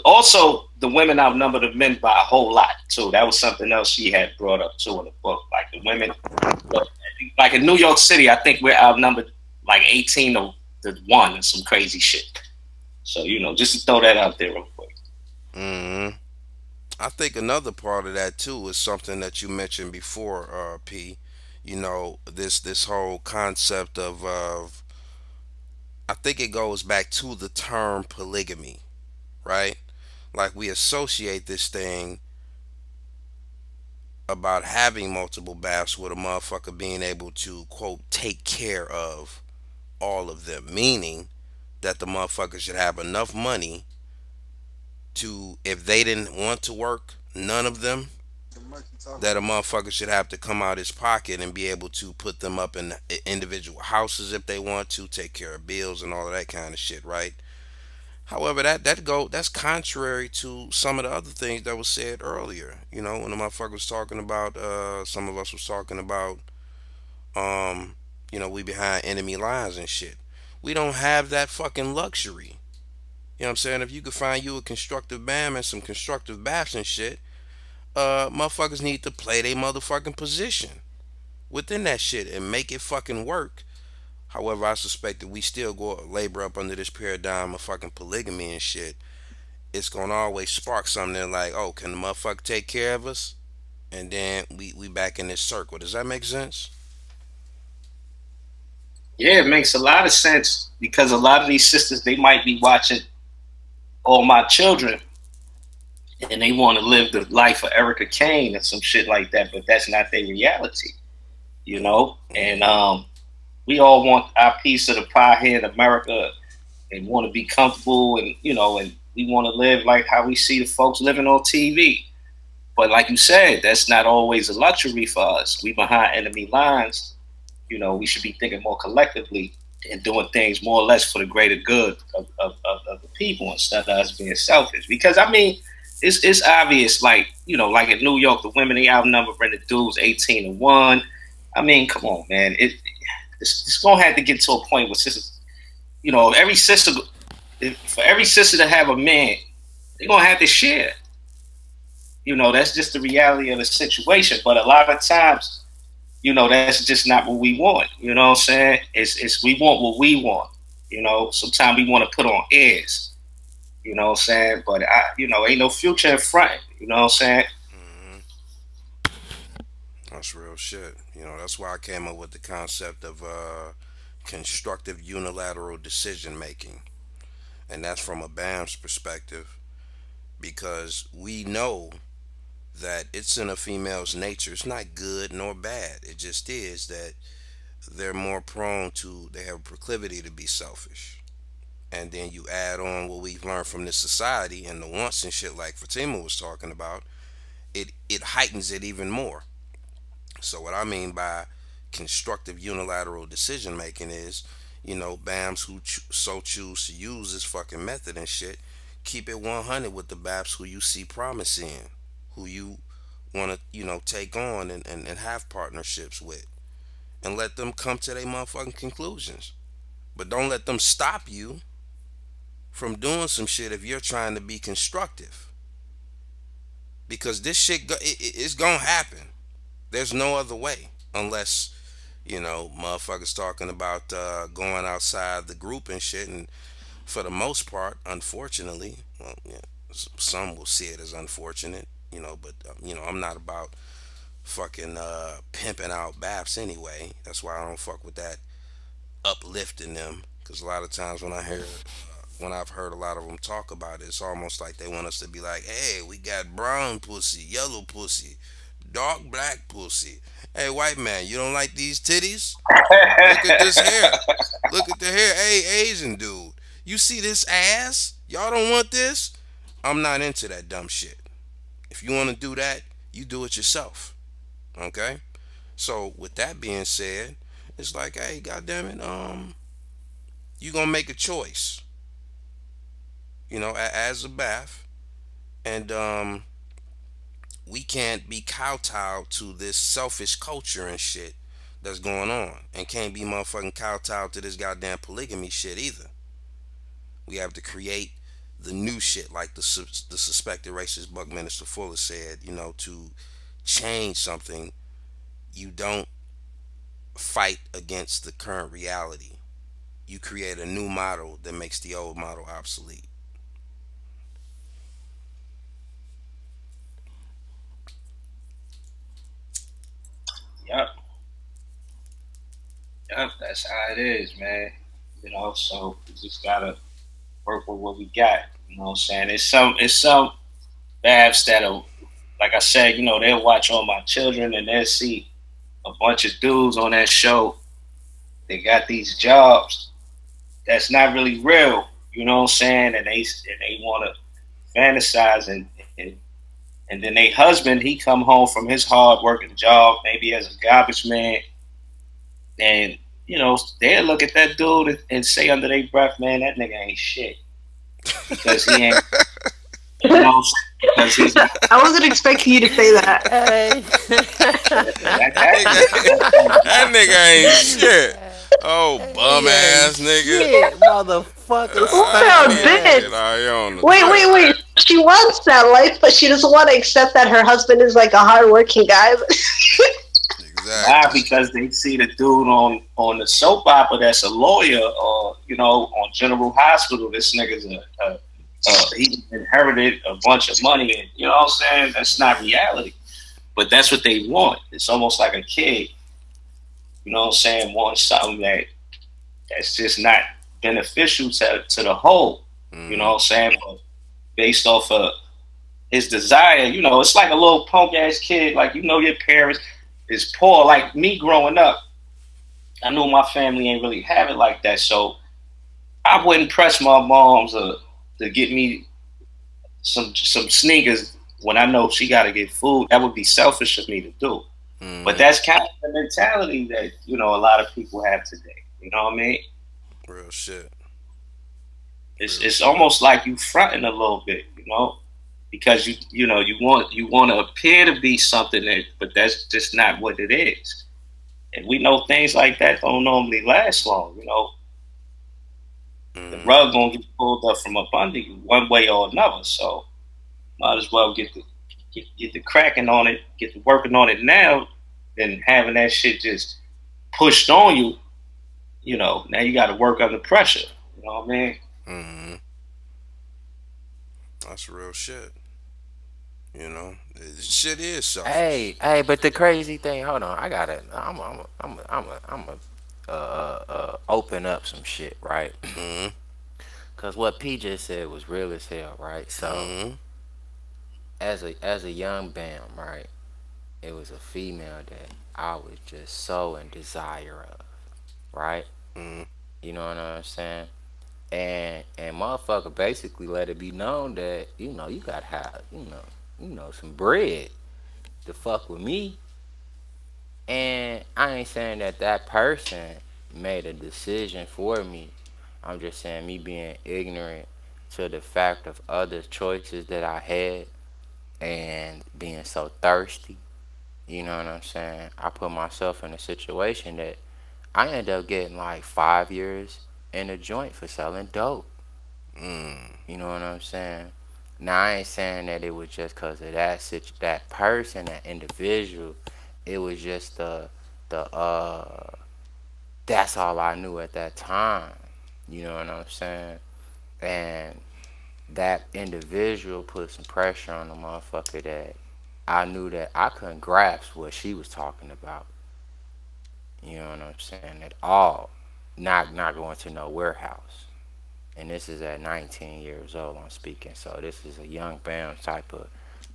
Also, the women outnumber the men by a whole lot too. That was something else she had brought up too in the book. Like the women, like in New York City, I think we're outnumbered like 18 to 1 and some crazy shit. So you know, just to throw that out there real quick. I think another part of that too is something that you mentioned before, P. You know, this whole concept of I think it goes back to the term polygamy, right? Like we associate this thing about having multiple baths with a motherfucker being able to, quote, take care of all of them, meaning that the motherfucker should have enough money to, if they didn't want to work, none of them, that a motherfucker should have to come out his pocket and be able to put them up in individual houses if they want to, take care of bills and all of that kind of shit, right? However, that's contrary to some of the other things that was said earlier. You know, when the motherfucker was talking about, some of us was talking about, you know, we behind enemy lines and shit. We don't have that fucking luxury. You know what I'm saying? If you could find you a constructive BAM and some constructive BAFs and shit, motherfuckers need to play their motherfucking position within that shit and make it fucking work. However, I suspect that we still go labor up under this paradigm of fucking polygamy and shit. It's gonna always spark something like, oh, can the motherfucker take care of us? And then we back in this circle. Does that make sense? Yeah, it makes a lot of sense because a lot of these sisters, they might be watching All My Children and they want to live the life of Erica Kane or some shit like that, but that's not their reality, you know? And we all want our piece of the pie here in America and want to be comfortable and, you know, and we want to live like how we see the folks living on TV. But like you said, that's not always a luxury for us. We behind enemy lines. You know, we should be thinking more collectively and doing things more or less for the greater good of the people instead of us being selfish. Because, I mean, it's obvious, like, you know, like in New York, the women, they outnumber the dudes 18 to 1. I mean, come on, man. It's going to have to get to a point where sisters, you know, for every sister to have a man, they're going to have to share. You know, that's just the reality of the situation. But a lot of times, you know, that's just not what we want. You know what I'm saying? It's we want what we want. You know, sometimes we want to put on airs. You know what I'm saying? But, you know, ain't no future in front. You know what I'm saying? That's real shit. You know, that's why I came up with the concept of constructive unilateral decision making. And that's from a BAM's perspective because we know that it's in a female's nature. It's not good nor bad. It just is that they're more prone to, they have a proclivity to be selfish. And then you add on what we've learned from this society and the wants and shit like Fatima was talking about, it heightens it even more. So what I mean by constructive unilateral decision making is, you know, BAMs who so choose to use this fucking method and shit, keep it 100 with the BAPs who you see promise in, who you want to, you know, take on and have partnerships with, and let them come to their motherfucking conclusions. But don't let them stop you. from doing some shit if you're trying to be constructive. Because this shit, it's gonna happen. There's no other way. Unless, motherfuckers talking about going outside the group and shit. And for the most part, unfortunately, well, yeah, some will see it as unfortunate, but, I'm not about fucking pimping out baps anyway. That's why I don't fuck with that uplifting them. Because a lot of times when I've heard a lot of them talk about it, it's almost like they want us to be like, hey, we got brown pussy, yellow pussy, dark black pussy. Hey, white man, you don't like these titties? Look at this hair. Look at the hair. Hey, Asian dude, you see this ass? Y'all don't want this? I'm not into that dumb shit. If you want to do that, you do it yourself. Okay? So, with that being said, it's like, hey, goddammit, you gonna make a choice. As a bath, and we can't be kowtowed to this selfish culture and shit that's going on, and can't be motherfucking kowtowed to this goddamn polygamy shit either. We have to create the new shit, like the suspected racist Buckminster Fuller said. To change something, you don't fight against the current reality. You create a new model that makes the old model obsolete. Yep. Yep, that's how it is, man. So we just gotta work with what we got. You know what I'm saying? It's some babs that'll, like I said, they'll watch All My Children and they'll see a bunch of dudes on that show. They got these jobs that's not really real. You know what I'm saying? And they want to fantasize and then their husband, he come home from his hard working job, maybe as a garbage man, and they'll look at that dude and say under their breath, man, that nigga ain't shit. Because he ain't because he's not. I wasn't expecting you to say that. That nigga ain't shit. Oh, bum ass nigga. Shit, motherfucker. Wait. She wants that life, but she doesn't want to accept that her husband is like a hardworking guy. Exactly. Not because they see the dude on the soap opera that's a lawyer, or on General Hospital. This nigga's he inherited a bunch of money, and you know what I'm saying? That's not reality. But that's what they want. It's almost like a kid, you know what I'm saying, wants something that's just not beneficial to the whole. You know what I'm saying? But based off of his desire, it's like a little punk ass kid, like your parents is poor. Like me growing up, I knew my family ain't really have it like that, so I wouldn't press my moms to get me some sneakers when I know she got to get food. That would be selfish of me to do. But that's kind of the mentality that a lot of people have today. You know what I mean? Real shit. It's almost like you fronting a little bit, because you want to appear to be something but that's just not what it is. And we know things like that don't normally last long. The rug gonna get pulled up from up under you one way or another. So might as well get the cracking on it, get the working on it now, than having that shit just pushed on you. Now you got to work under pressure. You know what I mean? That's real shit. Shit is selfish. Hey, but the crazy thing, hold on, I gotta, I'm open up some shit, right? Cause what P just said was real as hell, right? So, as a young bam, right, it was a female that I was just so in desire of, right? You know what I'm saying? And motherfucker basically let it be known that you gotta have some bread to fuck with me. And I ain't saying that person made a decision for me. I'm just saying me being ignorant to the fact of other choices that I had and being so thirsty. You know what I'm saying? I put myself in a situation that I ended up getting like 5 years in a joint for selling dope. You know what I'm saying? Now I ain't saying that it was just cause of that person, that individual. It was just the that's all I knew at that time. You know what I'm saying? And that individual put some pressure on the motherfucker that I knew that I couldn't grasp what she was talking about. You know what I'm saying? At all. Not going to no warehouse. And this is at 19 years old I'm speaking. So this is a young Bam type of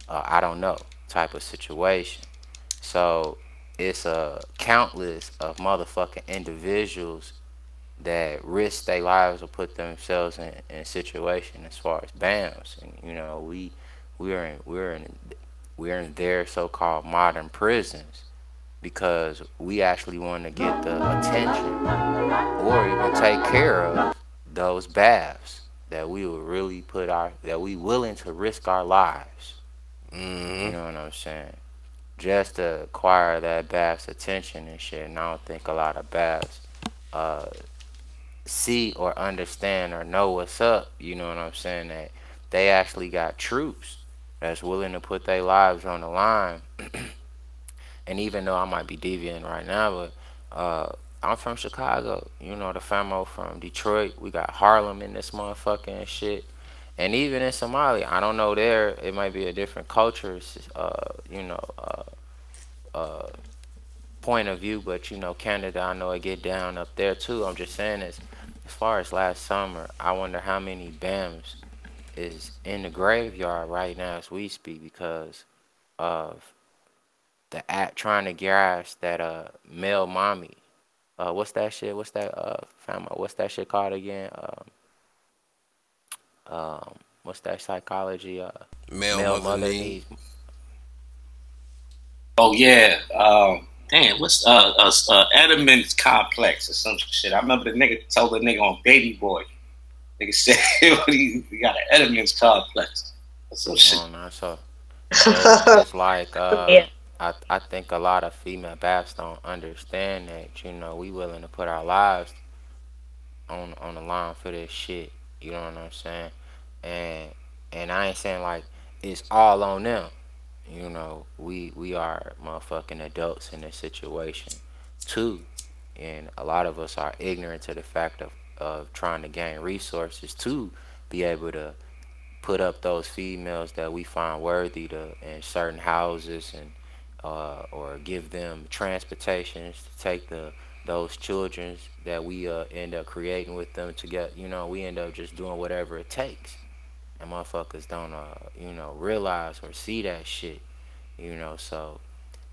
I don't know type of situation. So it's a countless of motherfucking individuals that risk their lives or put themselves in situation as far as BAMs. And you know, we're in their so-called modern prisons because we actually want to get the attention or even take care of those baths that we would really that we willing to risk our lives. You know what I'm saying? Just to acquire that bath's attention and shit. And I don't think a lot of baths see or understand or know what's up. You know what I'm saying? That they actually got troops that's willing to put their lives on the line. And even though I might be deviant right now, but I'm from Chicago. You know, the famo from Detroit. We got Harlem in this motherfucker and shit. And even in Somalia, I don't know there, it might be a different culture, you know, point of view, but you know, Canada, I know it get down up there too. I'm just saying as far as last summer, I wonder how many BAMs is in the graveyard right now as we speak because of the act trying to grasp that male mommy. What's that shit? What's that famo? What's that shit called again? What's that psychology? Male mother need. Oh yeah. Damn, what's Edmonds complex or some shit. I remember the nigga told the nigga on Baby Boy. Nigga said he got an Edmonds complex or some shit. Oh, no, so it's like Yeah. I think a lot of female baths don't understand that, you know, we willing to put our lives on the line for this shit. You know what I'm saying? And I ain't saying like it's all on them. You know, we are motherfucking adults in this situation too. And a lot of us are ignorant to the fact of trying to gain resources to be able to put up those females that we find worthy to in certain houses and or give them transportations to take those children that we end up creating with them to get, you know, we end up just doing whatever it takes. And motherfuckers don't you know, realize or see that shit. You know, so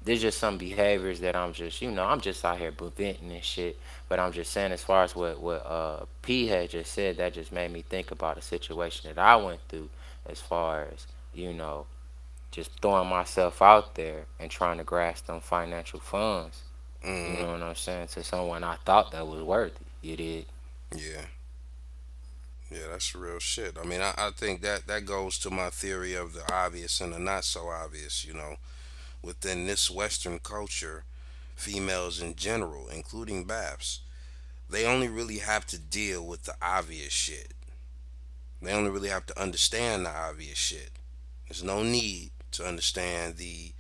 there's just some behaviors that I'm just, you know, I'm just out here venting and shit. But I'm just saying, as far as what P had just said, that just made me think about a situation that I went through, as far as, you know, just throwing myself out there and trying to grasp them financial funds. You know what I'm saying? To someone I thought that was worthy. You did. Yeah. Yeah, that's real shit. I mean, I think that goes to my theory of the obvious and the not so obvious, you know. Within this Western culture, females in general, including BAPs, they only really have to deal with the obvious shit. They only really have to understand the obvious shit. There's no need to understand the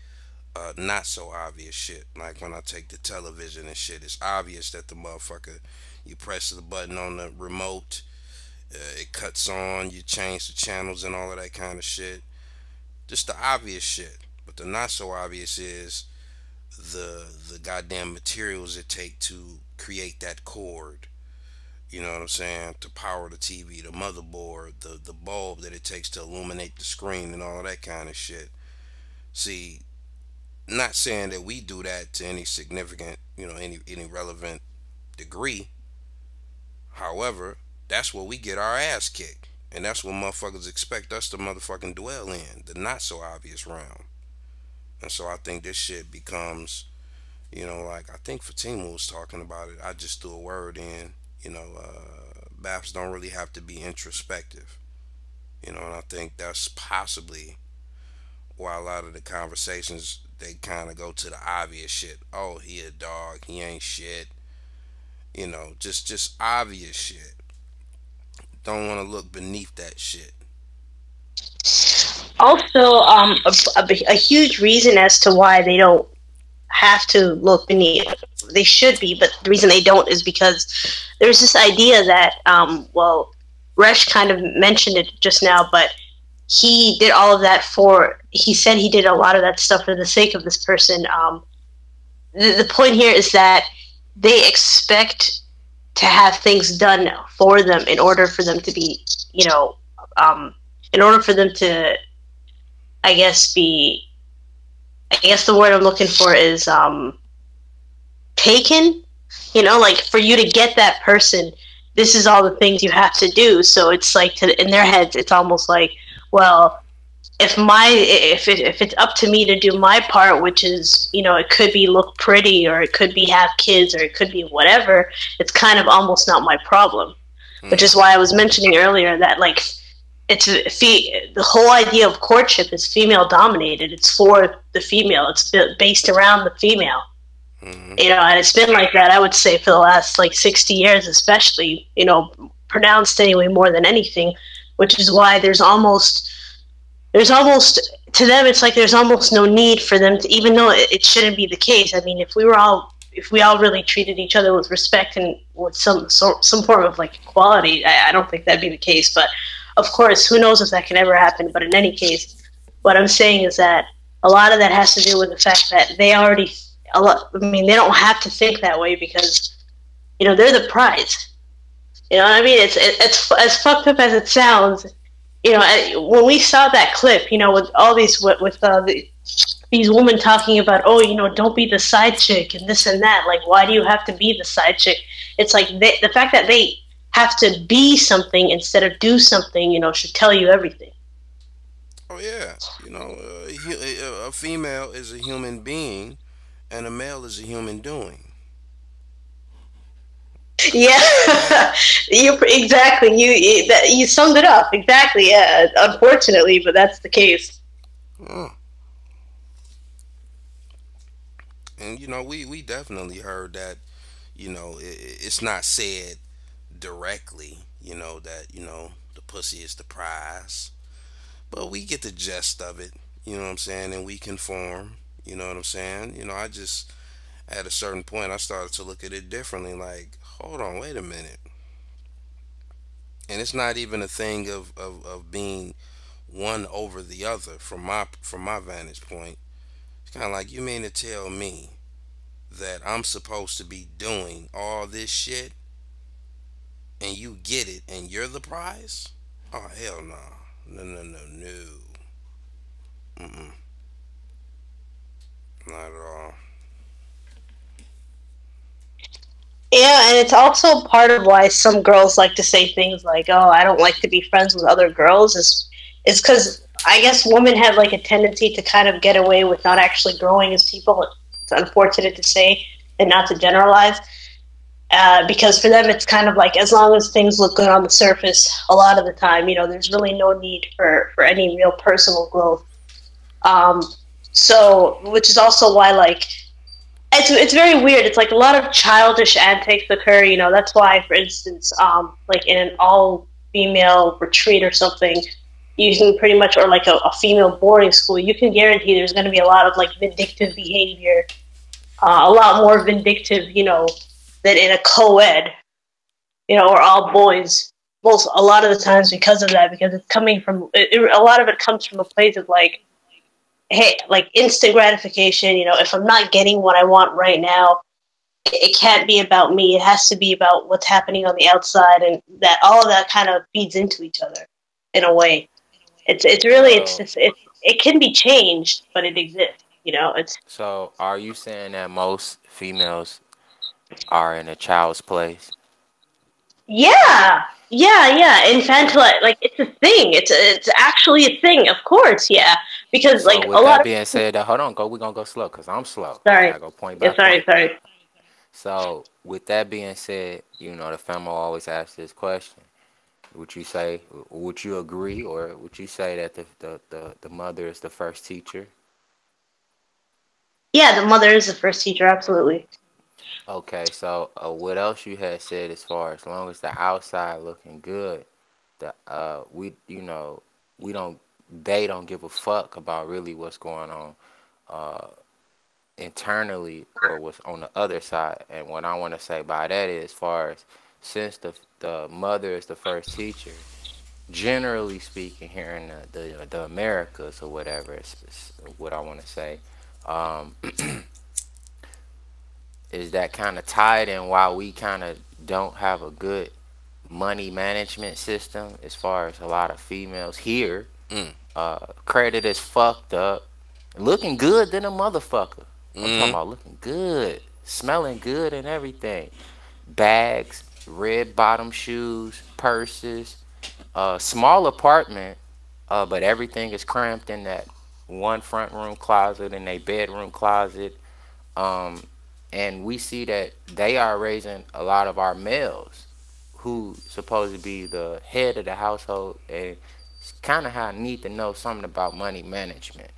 not so obvious shit. Like when I take the television and shit, it's obvious that the motherfucker, you press the button on the remote, it cuts on, you change the channels and all of that kind of shit. Just the obvious shit. But the not so obvious is the goddamn materials it take to create that cord. You know what I'm saying? To power the TV, the motherboard, the bulb that it takes to illuminate the screen and all that kind of shit. See, not saying that we do that to any significant, you know, any relevant degree. However, that's where we get our ass kicked. And that's what motherfuckers expect us to motherfucking dwell in, the not so obvious realm. And so I think this shit becomes, you know, like I think Fatima was talking about it. I just threw a word in, you know, BAPs don't really have to be introspective. You know, and I think that's possibly why a lot of the conversations, they kind of go to the obvious shit. Oh, he a dog, he ain't shit. You know, just obvious shit. don't want to look beneath that shit. Also, a huge reason as to why they don't have to look beneath, they should be, but the reason they don't is because there's this idea that, well, Resh kind of mentioned it just now, but he did all of that he said he did a lot of that stuff for the sake of this person. The point here is that they expect to have things done for them in order for them to be, in order for them to, I guess the word I'm looking for is taken. Like for you to get that person, this is all the things you have to do. So it's like in their heads, it's almost like, well, if it's up to me to do my part, which is, it could be look pretty, or it could be have kids, or it could be whatever, it's kind of almost not my problem. Which is why I was mentioning earlier that, like, the whole idea of courtship is female dominated. It's for the female. It's based around the female. And it's been like that, I would say, for the last, like, 60 years, especially, pronounced anyway more than anything, which is why there's almost, to them, it's like there's almost no need for them to, even though it shouldn't be the case. I mean, if we all really treated each other with respect and with some form of, like, equality, I don't think that'd be the case. But of course, who knows if that can ever happen. But in any case, what I'm saying is that a lot of that has to do with the fact that they don't have to think that way because, they're the prize. You know what I mean? It's as fucked up as it sounds. When we saw that clip, with all these, these women talking about, don't be the side chick and this and that. Like, why do you have to be the side chick? It's like the fact that they have to be something instead of do something, should tell you everything. Oh yeah, a female is a human being, and a male is a human doing. Yeah, exactly. You summed it up exactly. Yeah, unfortunately, but that's the case. And we definitely heard that. It's not said directly. That the pussy is the prize, but we get the gist of it. You know what I'm saying, and we conform. You know what I'm saying. I just at a certain point I started to look at it differently. Like, hold on, wait a minute. And it's not even a thing of being one over the other from my vantage point. It's kind of like, you mean to tell me that I'm supposed to be doing all this shit and you get it and you're the prize? Oh, hell no. No. Not at all. Yeah, and it's also part of why some girls like to say things like, "Oh, I don't like to be friends with other girls." Is because I guess women have like a tendency to kind of get away with not actually growing as people. It's unfortunate to say and not to generalize, because for them it's kind of like, as long as things look good on the surface, a lot of the time, there's really no need for any real personal growth. So, which is also why, like, it's very weird. It's like a lot of childish antics occur. That's why, for instance, like in an all-female retreat or something, you can pretty much, or like a female boarding school, you can guarantee there's going to be a lot of like vindictive behavior, a lot more vindictive, than in a co-ed, or all boys. A lot of the times because of that, because it's coming from, a lot of it comes from a place of like, hey, like instant gratification. If I'm not getting what I want right now, it can't be about me. It has to be about what's happening on the outside, and that all of that kind of feeds into each other in a way. It's really it can be changed, but it exists. So, are you saying that most females are in a child's place? Yeah. Infantile, like, it's a thing. It's actually a thing. Of course, yeah. Because, like, with that being said, hold on, we're gonna go slow because I'm slow. Sorry. I go point by point. Sorry. So, with that being said, the family always asks this question. Would you agree, or would you say that the mother is the first teacher? Yeah, the mother is the first teacher, absolutely. Okay, so what else you had said as far as long as the outside looking good, the we we don't they don't give a fuck about really what's going on internally or what's on the other side. And what I want to say by that is, as far as since the mother is the first teacher, generally speaking, here in the Americas or whatever, is what I want to say, is that kind of tied in while we kind of don't have a good money management system as far as a lot of females here. Credit is fucked up. Looking good than a motherfucker. I'm talking about looking good, smelling good and everything. Bags, red bottom shoes, purses, small apartment, but everything is cramped in that one front room closet and a bedroom closet. And we see that they are raising a lot of our males who supposed to be the head of the household and kind of need to know something about money management.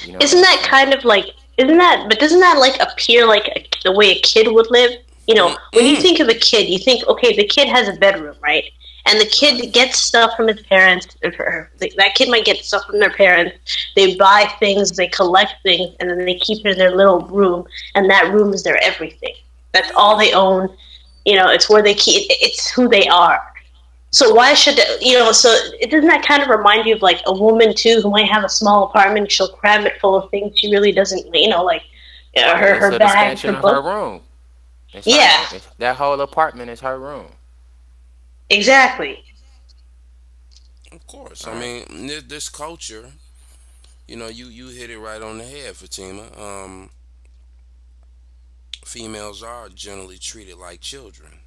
You know, isn't that kind of like, doesn't that like appear like the way a kid would live? You know, when you think of a kid, you think, okay, the kid has a bedroom, right? And the kid gets stuff from his parents. That kid might get stuff from their parents. They buy things, they collect things, and then they keep it in their little room. And that room is their everything. That's all they own. You know, it's where they keep. It's who they are. So why should so it doesn't that kind of remind you of like a woman too who might have a small apartment, she'll cram it full of things she really doesn't, her bag, her room. That whole apartment is her room. Exactly. Of course. I mean, this culture, you hit it right on the head, Fatima. Females are generally treated like children.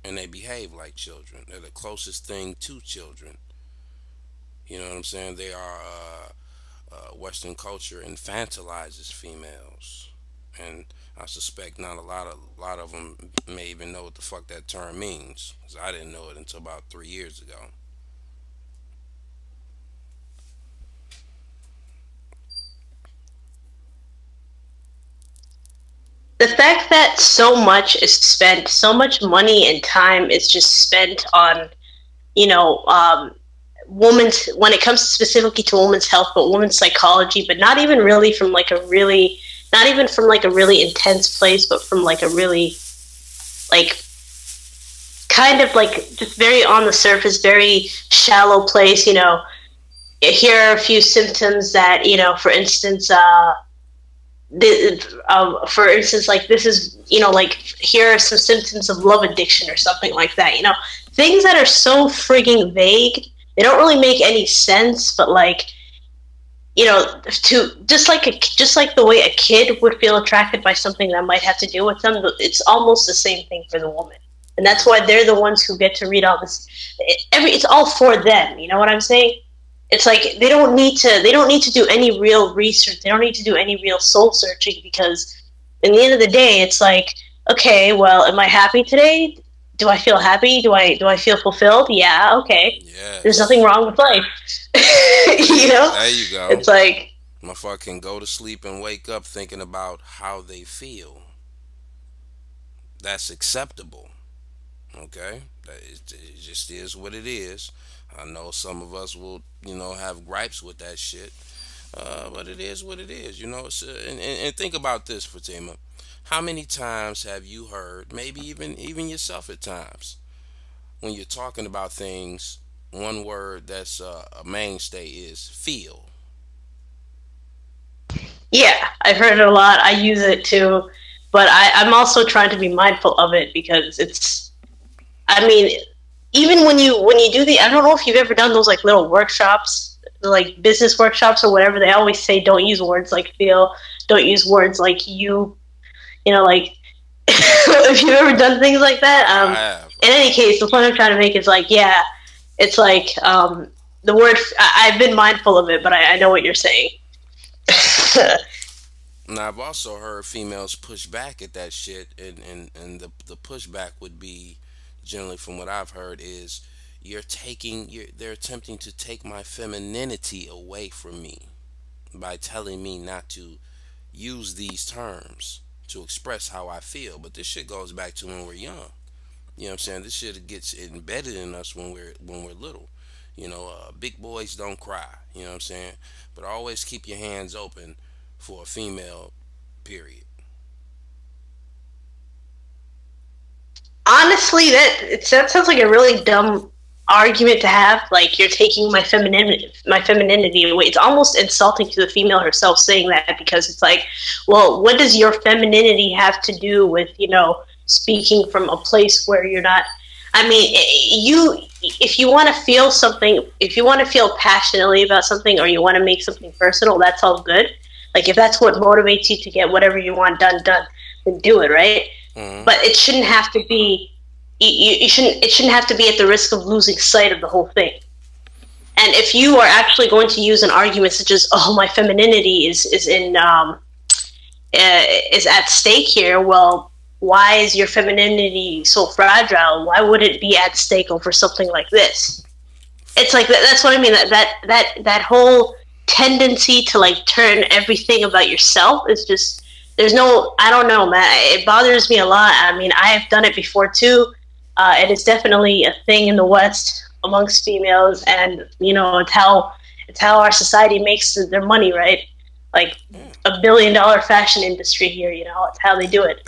And they behave like children. They're the closest thing to children. You know what I'm saying? They are Western culture infantilizes females, and I suspect not a lot of them may even know what the fuck that term means. 'Cause I didn't know it until about 3 years ago. The fact that so much money and time is just spent on, women's, when it comes specifically to women's health, but women's psychology, but not even really from like a really intense place, but from like a really, like, kind of like just very on the surface, very shallow place. Here are a few symptoms that, for instance, like this is, like here are some symptoms of love addiction or something like that. Things that are so frigging vague, they don't really make any sense. But like, to just like the way a kid would feel attracted by something that might have to do with them, it's almost the same thing for the woman, and that's why they're the ones who get to read all this. It's all for them. You know what I'm saying? It's like they don't need to do any real research. They don't need to do any real soul searching, because in the end of the day, it's like, okay, well, am I happy today? Do I feel happy? Do I feel fulfilled? Yeah, okay. Yes. There's nothing wrong with life. There you go. It's like, motherfucker go to sleep and wake up thinking about how they feel. That's acceptable. Okay? It just is what it is. I know some of us will, have gripes with that shit, but it is what it is, and think about this, Fatima. How many times have you heard, maybe even yourself at times, when you're talking about things, one word that's a mainstay is feel? Yeah, I've heard it a lot. I use it too, but I'm also trying to be mindful of it, because even when you do I don't know if you've ever done those like little workshops, like business workshops or whatever. They always say don't use words like feel, don't use words like you. Like if you've ever done things like that. In any case, the point I'm trying to make is like, yeah, it's like the word. I've been mindful of it, but I know what you're saying. Now, I've also heard females push back at that shit, and the pushback would be, generally from what I've heard, is they're attempting to take my femininity away from me by telling me not to use these terms to express how I feel. But this shit goes back to when we're young. You know what I'm saying? This shit gets embedded in us when we're little. Big boys don't cry. You know what I'm saying? But always keep your hands open for a female. Period. Honestly, that sounds like a really dumb argument to have. Like you're taking my femininity away. It's almost insulting to the female herself saying that, because it's like, well, what does your femininity have to do with speaking from a place where you're not? I mean, if you want to feel something, if you want to feel passionately about something, or you want to make something personal, that's all good. Like if that's what motivates you to get whatever you want done, then do it, right? Mm-hmm. But it shouldn't have to be. You shouldn't. It shouldn't have to be at the risk of losing sight of the whole thing. And if you are actually going to use an argument such as, "Oh, my femininity is at stake here," well, why is your femininity so fragile? Why would it be at stake over something like this? It's like that's what I mean. That whole tendency to like turn everything about yourself is just. There's no. I don't know, man. It bothers me a lot. I mean, I have done it before too. And it's definitely a thing in the West amongst females, and it's how our society makes their money, right? Like $1 billion fashion industry here, it's how they do it.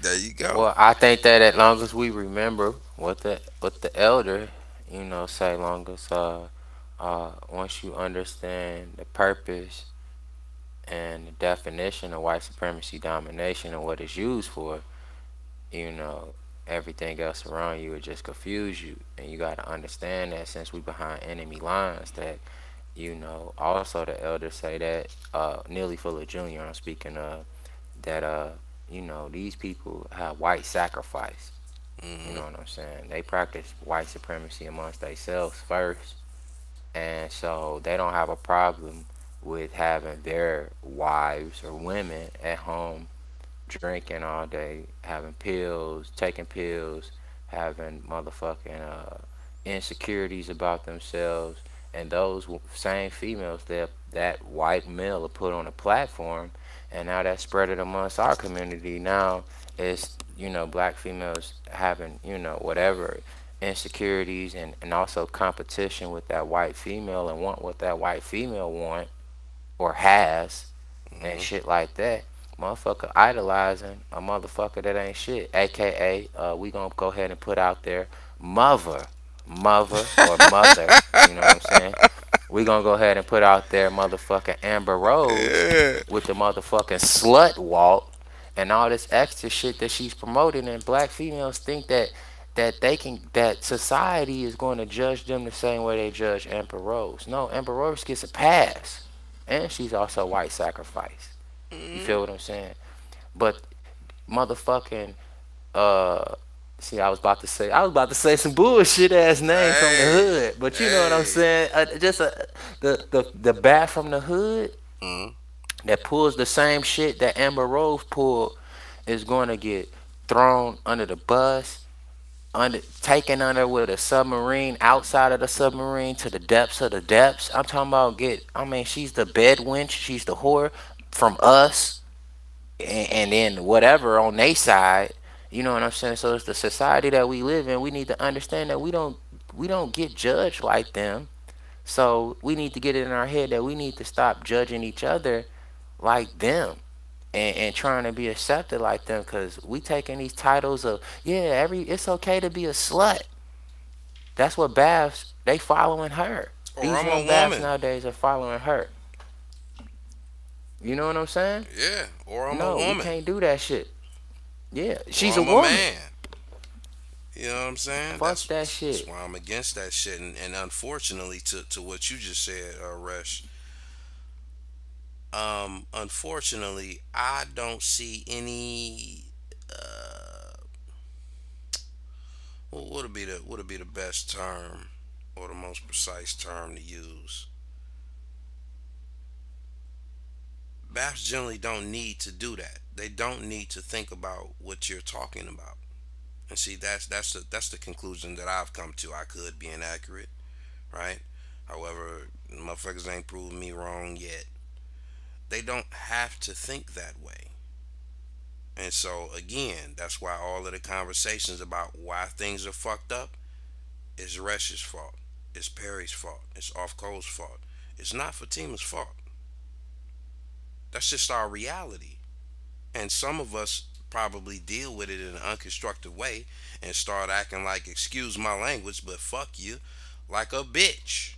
There you go. Well, I think that as long as we remember what the elder, say, long as once you understand the purpose and the definition of white supremacy domination and what it's used for, everything else around you would just confuse you. And you got to understand that since we behind enemy lines, that also the elders say that Neely Fuller Jr. I'm speaking of, that these people have white sacrifice. Mm-hmm. You know what I'm saying? They practice white supremacy amongst themselves first, and so they don't have a problem with having their wives or women at home drinking all day, having pills, taking pills, having motherfucking insecurities about themselves, and those same females that white male will put on a platform, and now that's spread it amongst our community. Now it's black females having whatever insecurities and also competition with that white female and want what that white female want or has, and shit like that. Motherfucker idolizing a motherfucker that ain't shit. AKA, we gonna go ahead and put out there mother or mother. You know what I'm saying? We gonna go ahead and put out there motherfucking Amber Rose with the motherfucking slut walk and all this extra shit that she's promoting, and black females think that society is going to judge them the same way they judge Amber Rose. No, Amber Rose gets a pass, and she's also white sacrifice. You feel what I'm saying? But motherfucking see, I was about to say some bullshit ass name from the hood, but you know what I'm saying? The bat from the hood that pulls the same shit that Amber Rose pulled is going to get thrown under the bus, taken under with a submarine, outside of the submarine to the depths of the depths. I'm talking about she's the bed wench, she's the whore from us, and then whatever on their side. You know what I'm saying? So it's the society that we live in. We need to understand that we don't get judged like them. So we need to get it in our head that we need to stop judging each other like them, and trying to be accepted like them, because we taking these titles of it's okay to be a slut. That's what Babs, they following her. These young Babs nowadays are following her. You know what I'm saying? Yeah, or I'm a No, woman. you can't do that shit. Yeah, she's Or a I'm woman. man. You know what I'm saying? Fuck that shit. That's why I'm against that shit. And unfortunately, to what you just said, Resh, unfortunately, I don't see any. What would be the best term or the most precise term to use? Baps generally don't need to do that. They don't need to think about what you're talking about. And see, that's the conclusion that I've come to. I could be inaccurate, right? However, motherfuckers ain't proved me wrong yet. They don't have to think that way. And so again, that's why all of the conversations about why things are fucked up is Resh's fault. It's Perry's fault. It's Off Cole's fault. It's not Fatima's fault. That's just our reality. And some of us probably deal with it in an unconstructive way and start acting like, excuse my language, but fuck you, like a bitch.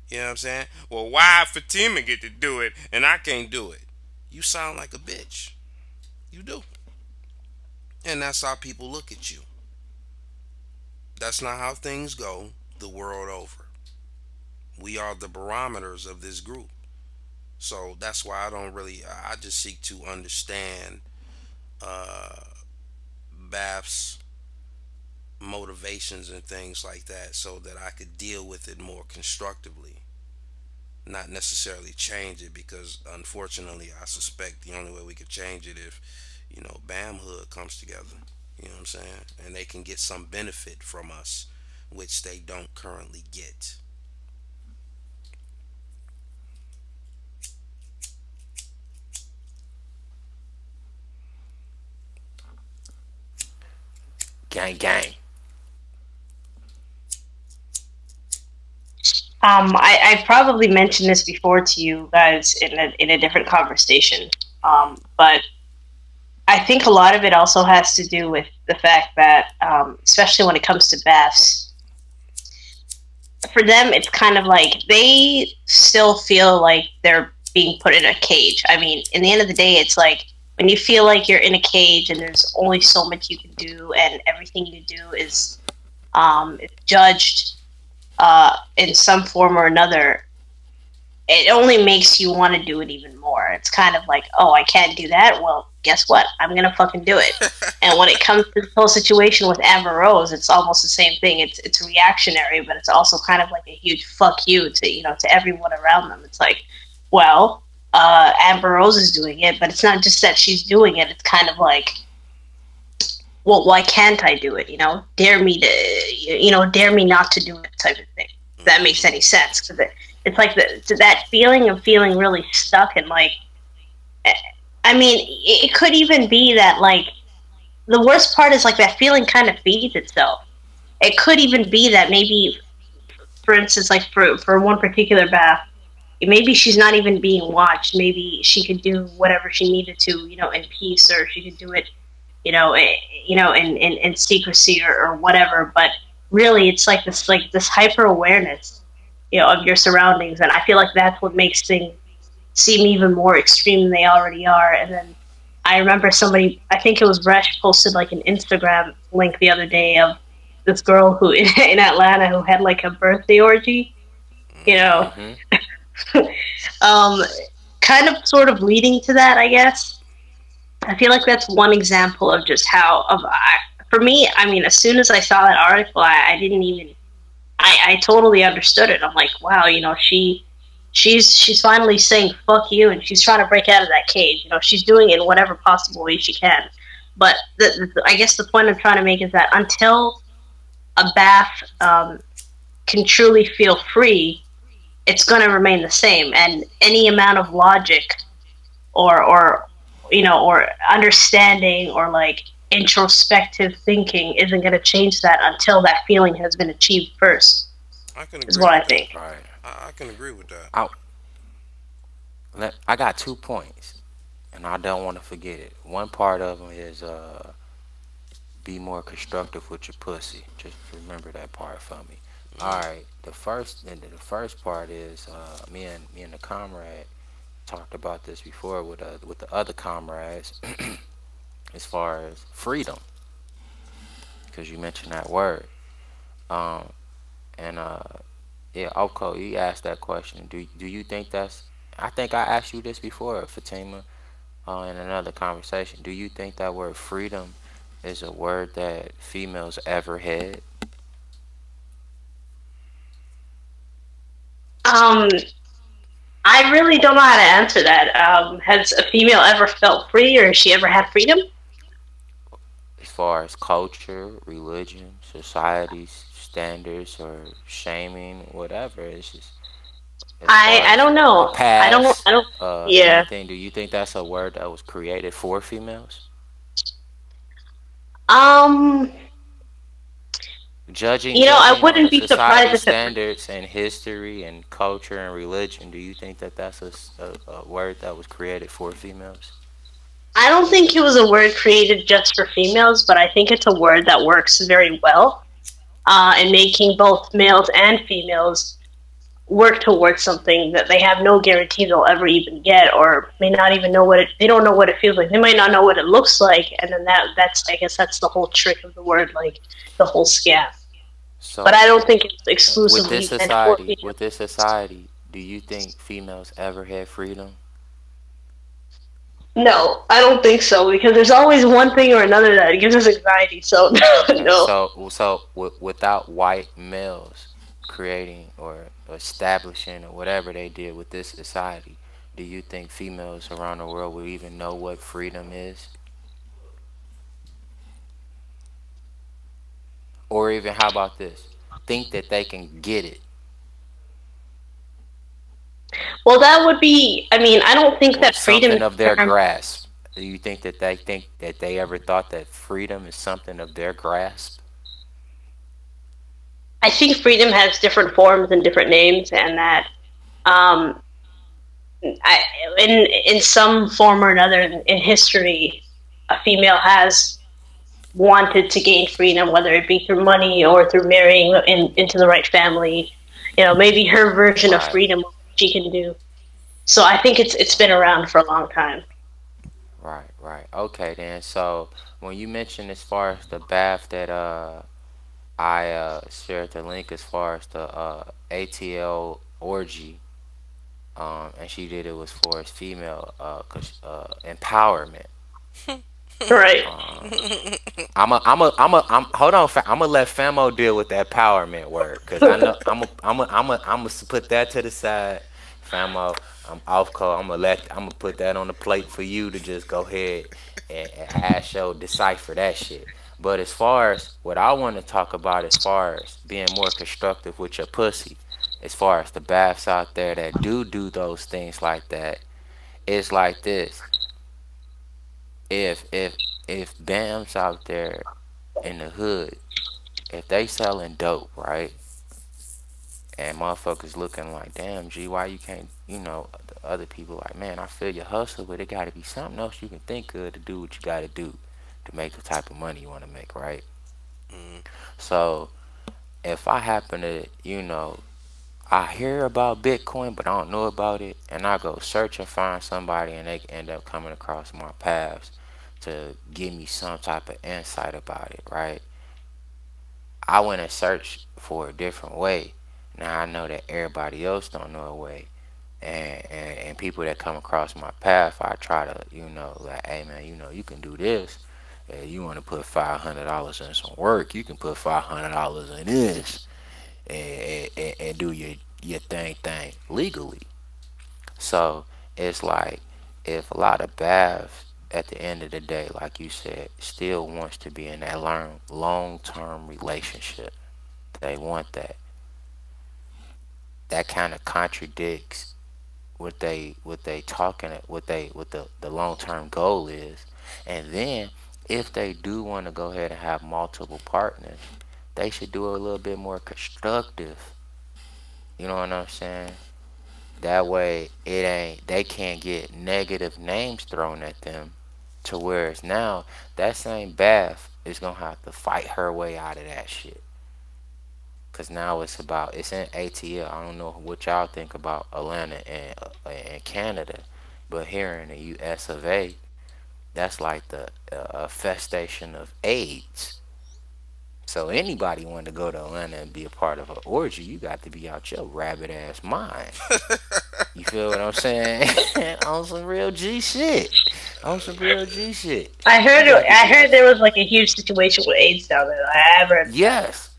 You know what I'm saying? Well, why Fatima get to do it and I can't do it? You sound like a bitch. You do. And that's how people look at you. That's not how things go the world over. We are the barometers of this group. So that's why I just seek to understand Bath's motivations and things like that so that I could deal with it more constructively. Not necessarily change it, because unfortunately I suspect the only way we could change it if, Bam Hood comes together. You know what I'm saying? And they can get some benefit from us, which they don't currently get. Gang, gang. I probably mentioned this before to you guys in a different conversation, but I think a lot of it also has to do with the fact that, especially when it comes to Baths, for them it's kind of like they still feel like they're being put in a cage. I mean, in the end of the day, it's like when you feel like you're in a cage and there's only so much you can do, and everything you do is judged in some form or another, it only makes you want to do it even more. It's kind of like, oh, I can't do that. Well, guess what? I'm going to fucking do it. And when it comes to the whole situation with Amber Rose, it's almost the same thing. It's reactionary, but it's also kind of like a huge fuck you to everyone around them. It's like, well, Amber Rose is doing it, but it's not just that she's doing it. It's kind of like, well, why can't I do it? Dare me not to do it type of thing. If that makes any sense. Because it's like that feeling of feeling really stuck, and like, I mean, it could even be that, like, the worst part is like that feeling kind of feeds itself. It could even be that maybe, for instance, like for one particular Bath, maybe she's not even being watched. Maybe she could do whatever she needed to, in peace, or she could do it, in secrecy or whatever. But really, it's like this hyper awareness, of your surroundings, and I feel like that's what makes things seem even more extreme than they already are. And then I remember somebody, I think it was Resh, posted like an Instagram link the other day of this girl who in Atlanta who had like a birthday orgy, kind of sort of leading to that, I guess. I feel like that's one example of just how, for me, I mean, as soon as I saw that article, I didn't even, I totally understood it. I'm like, wow, she's finally saying fuck you, and she's trying to break out of that cage. She's doing it in whatever possible way she can. But I guess the point I'm trying to make is that until a Bath can truly feel free, it's going to remain the same. And any amount of logic or understanding or like introspective thinking isn't going to change that until that feeling has been achieved first. Is what I think. Right. I can agree with that. I got 2 points, and I don't want to forget it. One part of them is be more constructive with your pussy. Just remember that part for me. All right. The first part is me and the comrade talked about this before with the other comrades as far as freedom, because you mentioned that word. Yeah, Oko, you asked that question. Do you think that's? I think I asked you this before, Fatima, in another conversation. Do you think that word freedom is a word that females ever had? I really don't know how to answer that. Has a female ever felt free, or has she ever had freedom? As far as culture, religion, society's standards, or shaming, whatever, it's just I don't know. Past, I don't. Yeah. anything? Do you think that's a word that was created for females? Um. Judging, I judging on wouldn't the be surprised society if it. standards and history and culture and religion, do you think that that's a word that was created for females? I don't think it was a word created just for females, but I think it's a word that works very well in making both males and females work towards something that they have no guarantee they'll ever even get, or may not even know they don't know what it feels like. They might not know what it looks like, and then that's I guess that's the whole trick of the word, like the whole scam. So, but I don't think it's exclusively with this society, do you think females ever had freedom? No, I don't think so, because there's always one thing or another that gives us anxiety. So no. So without white males creating or establishing or whatever they did with this society, do you think females around the world would even know what freedom is? Or even, how about this? Think that they can get it. Well, that would be, I mean, I don't think that freedom is something of their grasp. Do you think that they ever thought that freedom is something of their grasp? I think freedom has different forms and different names, and that in some form or another in history, a female has wanted to gain freedom, whether it be through money or through marrying into the right family. Maybe her version of freedom she can do. So I think it's been around for a long time. Right. Okay, then. So when you mentioned as far as the bath that I shared the link as far as the ATL orgy, and she did it was for his female empowerment. Right. I'm hold on. I'm gonna let Famo deal with that empowerment word, because I know I'm gonna put that to the side. Famo, I'm off call. I'm gonna put that on the plate for you to just go ahead and ask your decipher that shit. But as far as what I want to talk about, as far as being more constructive with your pussy, as far as the baths out there that do those things like that, it's like this. If BAMs out there in the hood, if they selling dope, right, and motherfuckers looking like, damn, G, why you can't, the other people like, man, I feel your hustle, but it gotta be something else you can think of to do what you gotta do to make the type of money you want to make, right? So if I happen to, I hear about Bitcoin, but I don't know about it, and I go search and find somebody, and they end up coming across my paths to give me some type of insight about it, right? I went and searched for a different way. Now I know that everybody else don't know a way, and people that come across my path, I try to, like, hey man, you can do this. You want to put $500 in some work, you can put $500 in this, and do your thing legally. So it's like, if a lot of baths at the end of the day, like you said, still wants to be in that long-term relationship, they want that. That kind of contradicts what the long-term goal is. And then if they do want to go ahead and have multiple partners, they should do it a little bit more constructive. You know what I'm saying? That way they can't get negative names thrown at them, to whereas now that same bath is gonna have to fight her way out of that shit. Cause now it's in ATL. I don't know what y'all think about Atlanta and Canada, but here in the US of A, that's like the infestation of AIDS. So anybody want to go to Atlanta and be a part of an orgy, you got to be out your rabbit ass mind. You feel what I'm saying? On some real G shit. I heard there was like a huge situation with AIDS down there. Yes.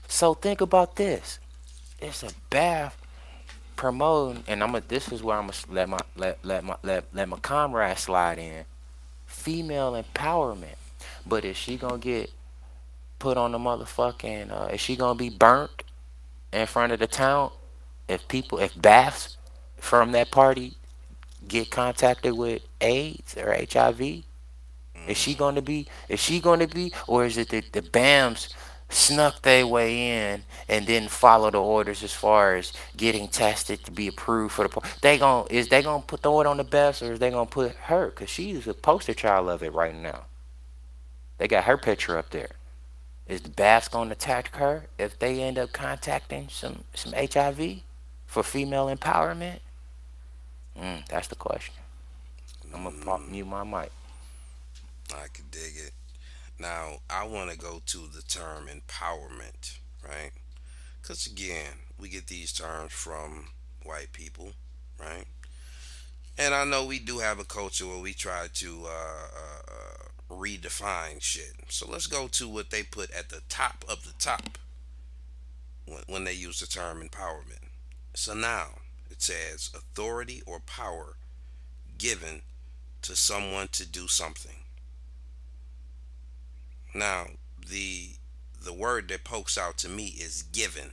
So think about this. It's a bath promoting, and this is where I'm gonna let my comrade slide in. Female empowerment. But is she gonna get put on the motherfucking? Is she gonna be burnt in front of the town if baths from that party get contacted with AIDS or HIV, is she going to be, or is it that the BAMs snuck their way in and didn't follow the orders as far as getting tested to be approved for the they going to throw it on the best, or is they going to put her, because she's a poster child of it right now. They got her picture up there. Is the BAFs going to attack her if they end up contacting some HIV for female empowerment? That's the question. I'm going to mute my mic. I can dig it. Now, I want to go to the term empowerment, right? Because, again, we get these terms from white people, right? And I know we do have a culture where we try to redefine shit. So let's go to what they put at the top of the top when they use the term empowerment. It's a noun. It says authority or power given to someone to do something. Now, the word that pokes out to me is given.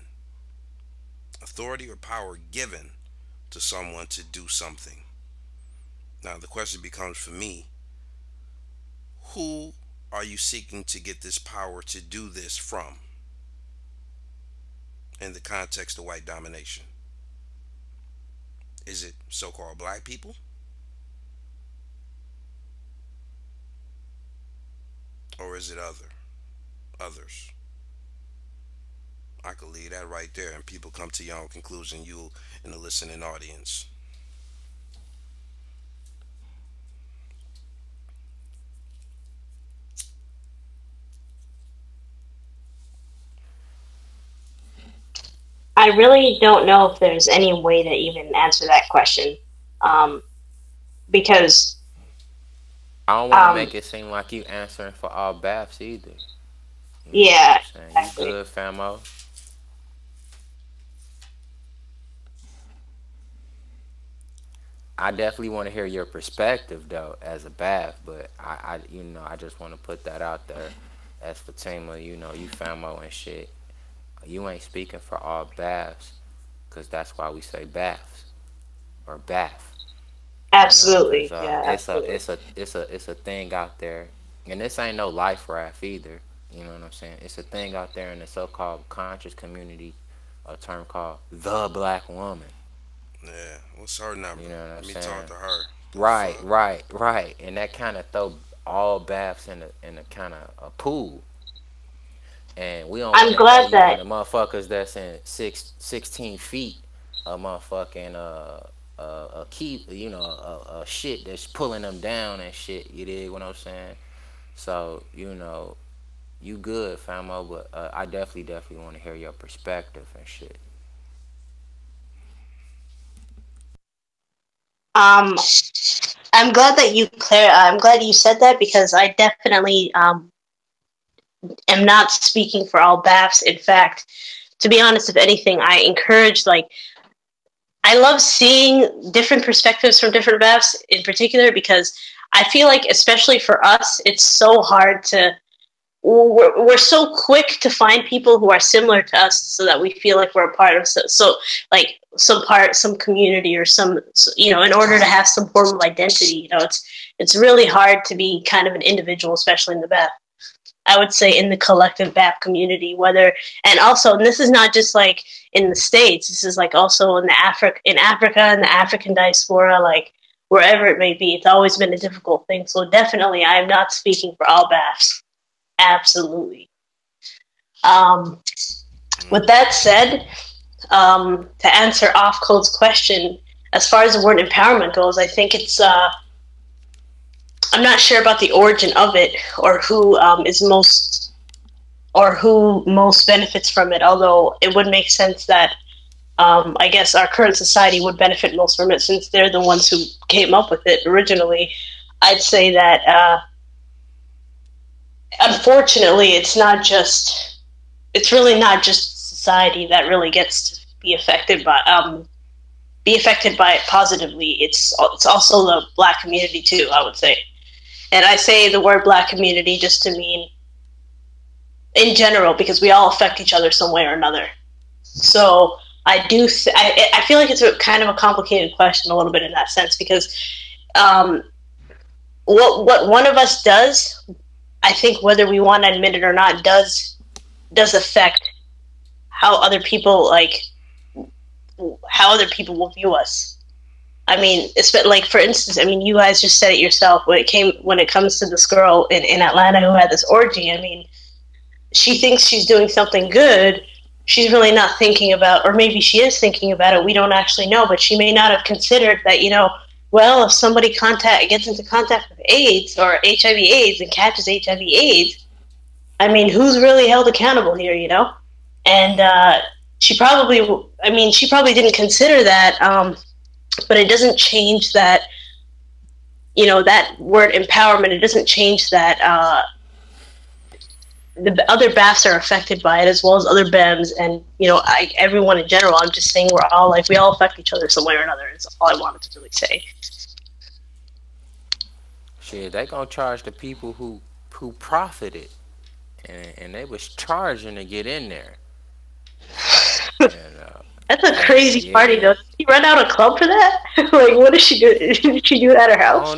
Authority or power given to someone to do something. Now, the question becomes for me, who are you seeking to get this power to do this from in the context of white domination? Is it so-called black people? Or is it others? I could leave that right there and people come to your own conclusion, you in the listening audience. I really don't know if there's any way to even answer that question, because I don't want to make it seem like you answering for all BAFs either. Yeah, exactly. You good, famo? I definitely want to hear your perspective though as a BAF, but I just want to put that out there. As Fatima, you famo and shit. You ain't speaking for all BAFs, because that's why we say BAFs or BAF. Absolutely, absolutely. It's a thing out there, and this ain't no life raft either. You know what I'm saying? It's a thing out there in the so-called conscious community, a term called the black woman. Yeah, what's her number? You know what I'm saying? Let me talk to her. Right, and that kind of throw all BAFs in a kind of a pool. And we don't. I'm glad that the motherfuckers that's in 16 feet of motherfucking a key, a shit that's pulling them down and shit. You dig what I'm saying? So you good, famo, but I definitely want to hear your perspective and shit. I'm glad that I'm glad you said that, because I definitely am not speaking for all BAFs. In fact, to be honest, if anything, I encourage, I love seeing different perspectives from different BAFs in particular, because I feel like, especially for us, it's so hard we're so quick to find people who are similar to us so that we feel like we're a part of some community or in order to have some form of identity. It's really hard to be kind of an individual, especially in the BAF. I would say in the collective BAF community, and this is not just in the States, this is also in Africa, in the African diaspora, wherever it may be. It's always been a difficult thing. So definitely I'm not speaking for all BAFs. Absolutely. With that said, to answer Off Code's question, as far as the word empowerment goes, I think it's I'm not sure about the origin of it or who who most benefits from it, although it would make sense that I guess our current society would benefit most from it, since they're the ones who came up with it originally. I'd say that unfortunately it's really not just society that really gets to be affected by it positively. It's also the Black community too, I would say. And I say the word Black community just to mean in general, because we all affect each other some way or another. So I feel like it's a kind of a complicated question a little bit in that sense because what one of us does, I think whether we want to admit it or not, does affect how other people will view us. I mean, like for instance, I mean, you guys just said it yourself when it comes to this girl in Atlanta who had this orgy. I mean, she thinks she's doing something good. She's really not thinking about, or maybe she is thinking about it. We don't actually know, but she may not have considered that, well, if somebody gets into contact with AIDS or HIV/AIDS and catches HIV/AIDS, I mean, who's really held accountable here, And she probably didn't consider that, but it doesn't change that, that word empowerment. It doesn't change that the other BAFs are affected by it as well as other BEMs and, everyone in general. I'm just saying we all affect each other some way or another. Is all I wanted to really say. Shit, they gonna charge the people who profited, and they was charging to get in there. That's a crazy party, though. Did she rent out a club for that? Like, what did she do? Did she do it at her house?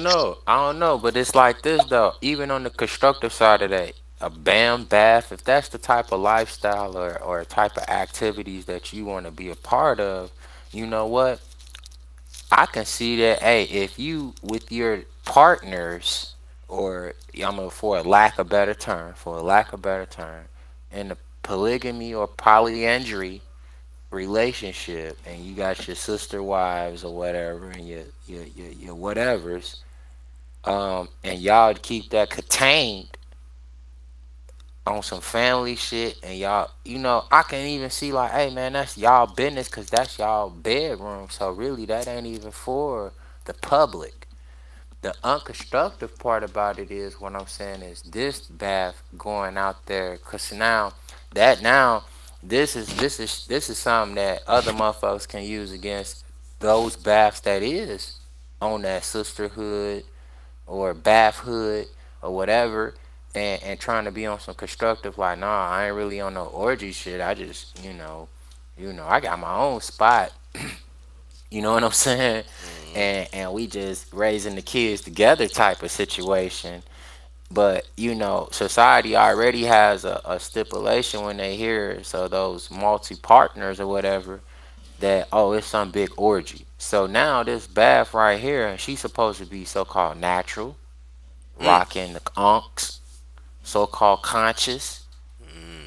I don't know, but it's like this, though. Even on the constructive side of that, a BAF, if that's the type of lifestyle or type of activities that you want to be a part of, you know what? I can see that, hey, if you, with your partners, or, for a lack of better term, in the polygamy or polyandry relationship, and you got your sister wives or whatever, and your whatevers, and y'all keep that contained on some family shit, and y'all, I can even see like, hey man, that's y'all business, cause that's y'all bedroom, so really that ain't even for the public. The unconstructive part about it is, what I'm saying is, this BAF going out there, cause now this is something that other motherfuckers can use against those BAFs that is on that sisterhood or BAFhood or whatever, and trying to be on some constructive, like, nah, I ain't really on no orgy shit. I just, I got my own spot. You know what I'm saying? And we just raising the kids together type of situation. But, society already has a stipulation when they hear, so those multi-partners or whatever, that, oh, it's some big orgy. So now this BAF right here, she's supposed to be so-called natural, rocking the unks, so-called conscious.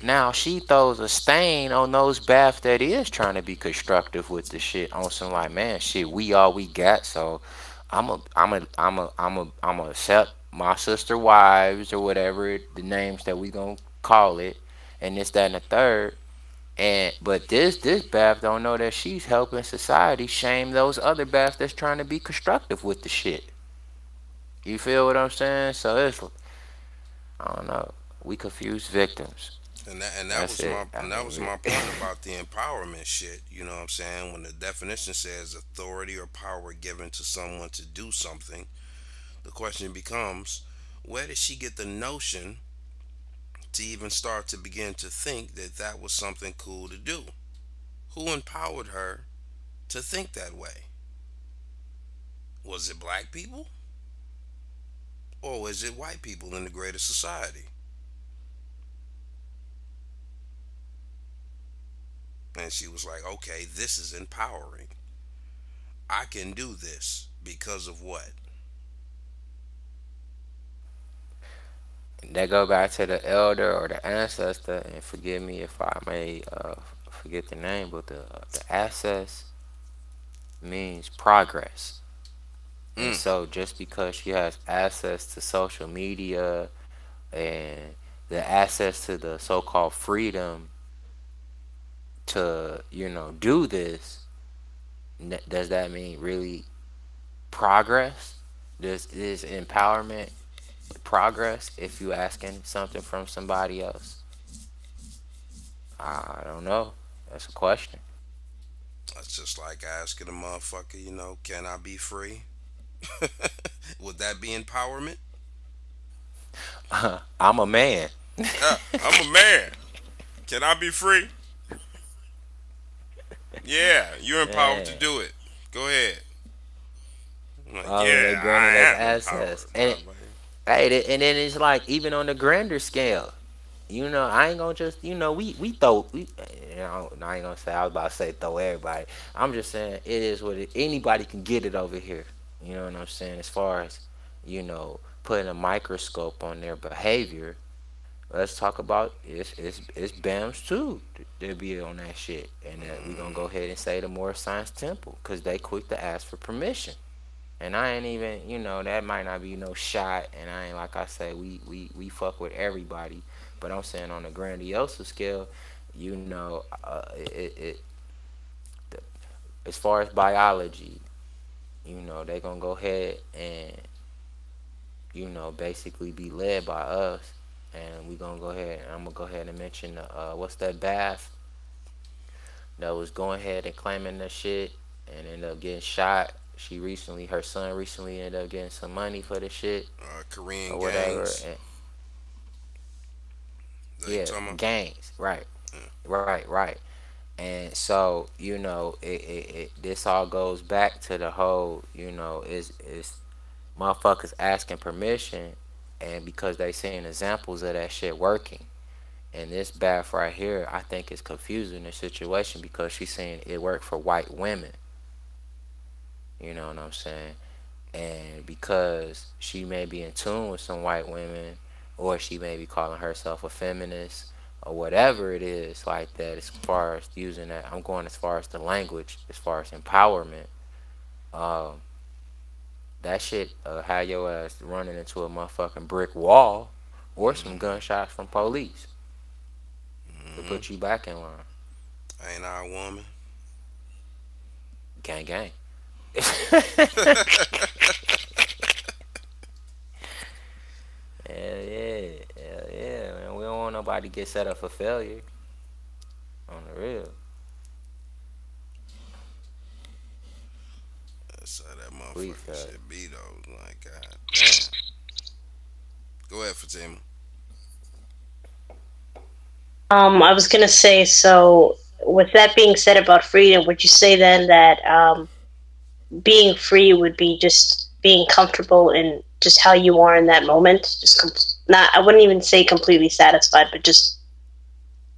Now she throws a stain on those BAF that is trying to be constructive with the shit, on some like, man, shit, we all we got, so I'm a accept my sister wives or whatever the names that we gonna call it, and this, that, and the third. But this BAF don't know that she's helping society shame those other BAFs that's trying to be constructive with the shit. You feel what I'm saying? So it's, I don't know, we confuse victims. And that was my point about the empowerment shit. You know what I'm saying? When the definition says authority or power given to someone to do something, the question becomes, where did she get the notion to even start to begin to think that that was something cool to do? Who empowered her to think that way? Was it black people? Or was it white people in the greater society? And she was like, okay, this is empowering. I can do this because of what? They go back to the elder or the ancestor, and forgive me if I may forget the name, but the access means progress. And so just because she has access to social media and the access to the so-called freedom to, do this, does that mean really progress? Is empowerment progress if you asking something from somebody else? I don't know. That's a question. That's just like asking a motherfucker, can I be free? Would that be empowerment? I'm a man. I'm a man. Can I be free? Yeah, you're empowered to do it. Go ahead. Like, they granted us access, and and then it's like even on the grander scale, I ain't gonna just we throw I ain't gonna say I was about to say throw everybody. I'm just saying it is what anybody can get it over here. You know what I'm saying? As far as putting a microscope on their behavior, let's talk about it's BAMs too. They'll be on that shit, and we gonna go ahead and say the Moore Science Temple because they quick to ask for permission. And I ain't even, that might not be no shot. And I ain't like I say, we fuck with everybody. But I'm saying on a grandiose scale, as far as biology, they gonna go ahead and, basically be led by us. And we gonna go ahead, and I'm gonna go ahead and mention what's that bath that was going ahead and claiming the shit and ended up getting shot. Her son recently ended up getting some money for the shit. Korean or whatever. gangs. And, gangs. Right. Right. And so, this all goes back to the whole, is motherfuckers asking permission, and because they seeing examples of that shit working. And this bath right here, I think is confusing the situation because she's saying it worked for white women. You know what I'm saying? And because she may be in tune with some white women, or she may be calling herself a feminist, or whatever it is like that, as far as using that, I'm going as far as the language, as far as empowerment. That shit had your ass running into a motherfucking brick wall, or some gunshots from police to put you back in line. Ain't I a woman? Gang, gang. Hell yeah, man. We don't want nobody to get set up for failure. On the real. That's how that motherfucking shit be though. Like, god damn. Go ahead, Fatima. I was gonna say, so with that being said about freedom, would you say then that being free would be just being comfortable in just how you are in that moment? Just I wouldn't even say completely satisfied, but just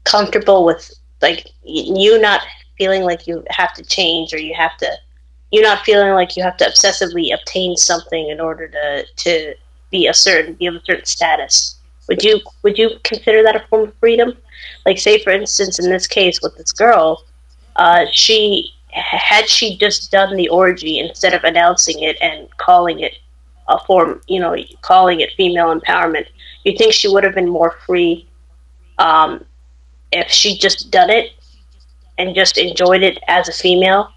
comfortable with, like, you not feeling like you have to change, or you're not feeling like you have to obsessively obtain something in order to be of a certain status. Would you consider that a form of freedom? Like, say for instance, in this case with this girl, she just done the orgy instead of announcing it and calling it a form, calling it female empowerment, you think she would have been more free if she just done it and just enjoyed it as a female?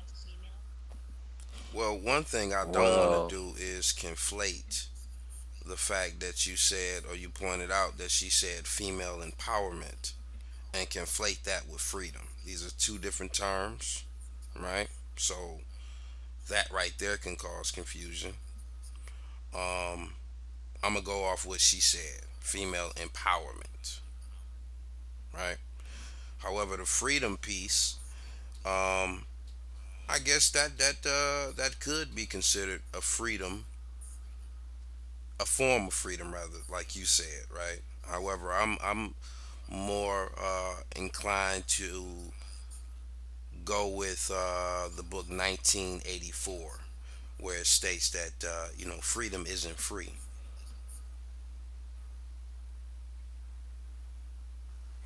Well, one thing I don't want to do is conflate the fact that you said, or you pointed out that she said female empowerment, and conflate that with freedom. These are two different terms, right? So that right there can cause confusion. I'm gonna go off what she said, female empowerment, right? However, the freedom piece, I guess that could be considered a freedom, a form of freedom, rather, like you said, right? However, I'm more inclined to go with the book 1984, where it states that freedom isn't free.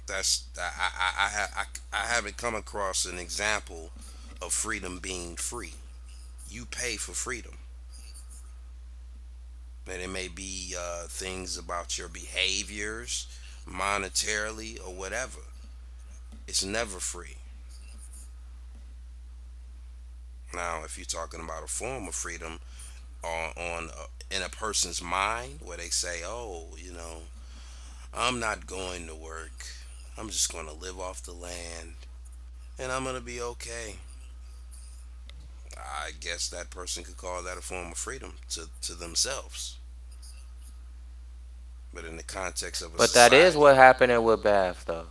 I haven't come across an example of freedom being free. You pay for freedom, and it may be things about your behaviors, monetarily or whatever. It's never free. Now, if you're talking about a form of freedom on in a person's mind, where they say, "Oh, I'm not going to work. I'm just going to live off the land, and I'm going to be okay." I guess that person could call that a form of freedom to themselves. But in the context of a But society, that is what happening with Bath, though.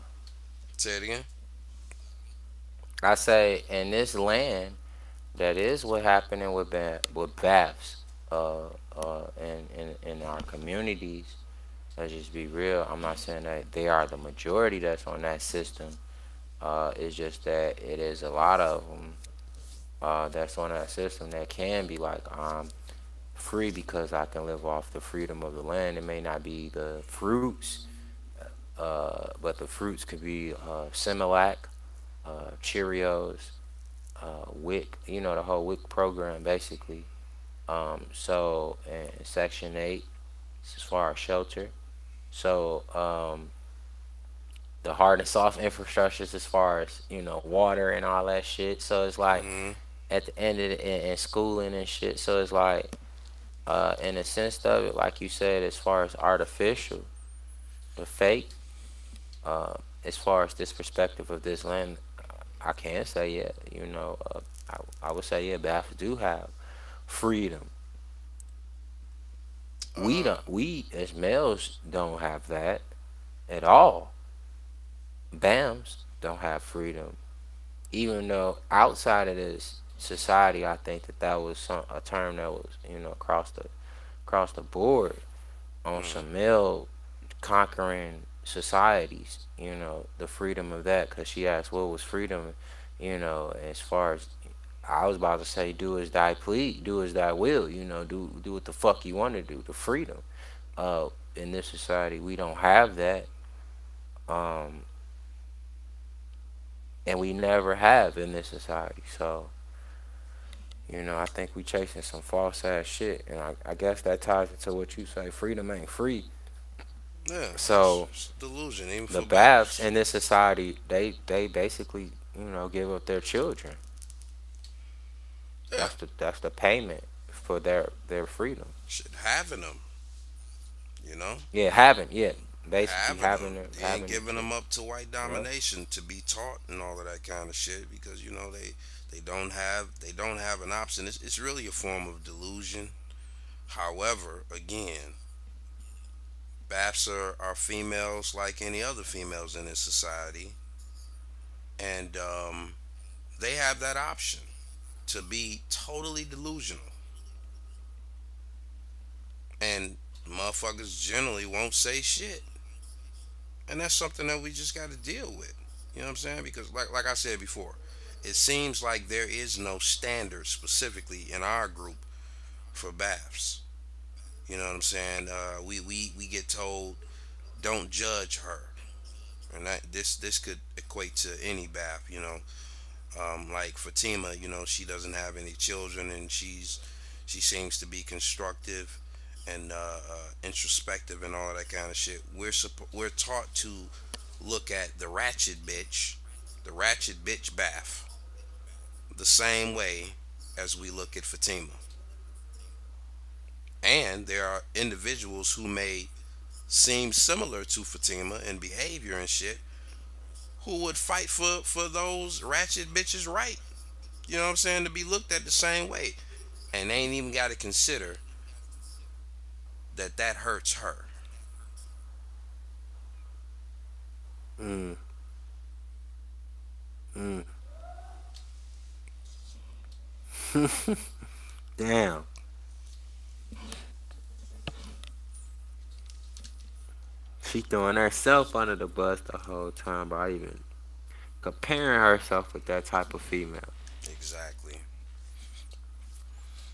Say it again. I say in this land, that is what happening with with baths, in our communities. Let's just be real. I'm not saying that they are the majority that's on that system. It's just that it is a lot of them that's on that system that can be like, free because I can live off the freedom of the land. It may not be the fruits, but the fruits could be Similac, Cheerios, WIC, the whole WIC program basically. So in Section 8, as far as shelter. So the hard and soft infrastructures as far as, water and all that shit. So it's like at the end of and schooling and shit. So it's like, in a sense of it, like you said, as far as artificial, the fake, as far as this perspective of this land, I can say, yeah, I would say, yeah, Baptists do have freedom. We as males don't have that at all. BAMs don't have freedom. Even though outside of this society, I think that was a term that was, across the board on some male conquering societies, the freedom of that. Because she asked what was freedom, as far as, I was about to say, do as thy please, do as thy will, do what the fuck you want to do, the freedom. In this society, we don't have that. And we never have in this society. So, I think we chasing some false ass shit. And I guess that ties into what you say, freedom ain't free. Yeah. So it's delusion. Even the for baths in this society, they basically, give up their children. Yeah. That's the payment for their freedom. Shit, having them. Yeah, basically having them. They ain't giving them up to white domination to be taught and all of that kind of shit because they don't have an option. It's really a form of delusion. However, again, BAPs are females like any other females in this society, and they have that option to be totally delusional. And motherfuckers generally won't say shit. And that's something that we just got to deal with. You know what I'm saying? Because like I said before, it seems like there is no standard specifically in our group for BAFs. You know what I'm saying? We get told don't judge her. And this could equate to any BAF, like Fatima, she doesn't have any children and she seems to be constructive and introspective and all of that kind of shit. We're taught to look at the ratchet bitch BAF, the same way as we look at Fatima. And there are individuals who may seem similar to Fatima in behavior and shit who would fight for those ratchet bitches right. You know what I'm saying? To be looked at the same way. And they ain't even got to consider that hurts her. Damn. She throwing herself under the bus the whole time by even comparing herself with that type of female. Exactly.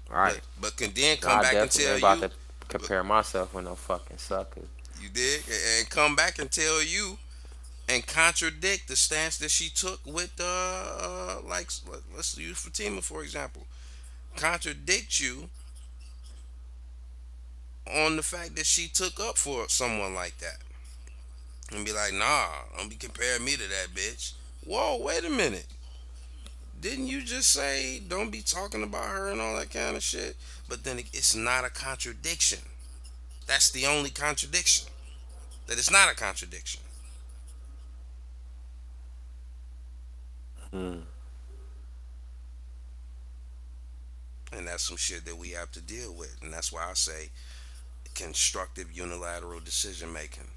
Right. But can then come back and tell you. I'm about to compare myself with no fucking sucker. You did? And come back and tell you and contradict the stance that she took with, like, let's use Fatima, for example. Contradict you on the fact that she took up for someone like that. And be like, nah, don't be comparing me to that bitch. Whoa, wait a minute. Didn't you just say don't be talking about her and all that kind of shit? But then it's not a contradiction. That's the only contradiction. That it's not a contradiction. And that's some shit that we have to deal with. And that's why I say constructive unilateral decision making.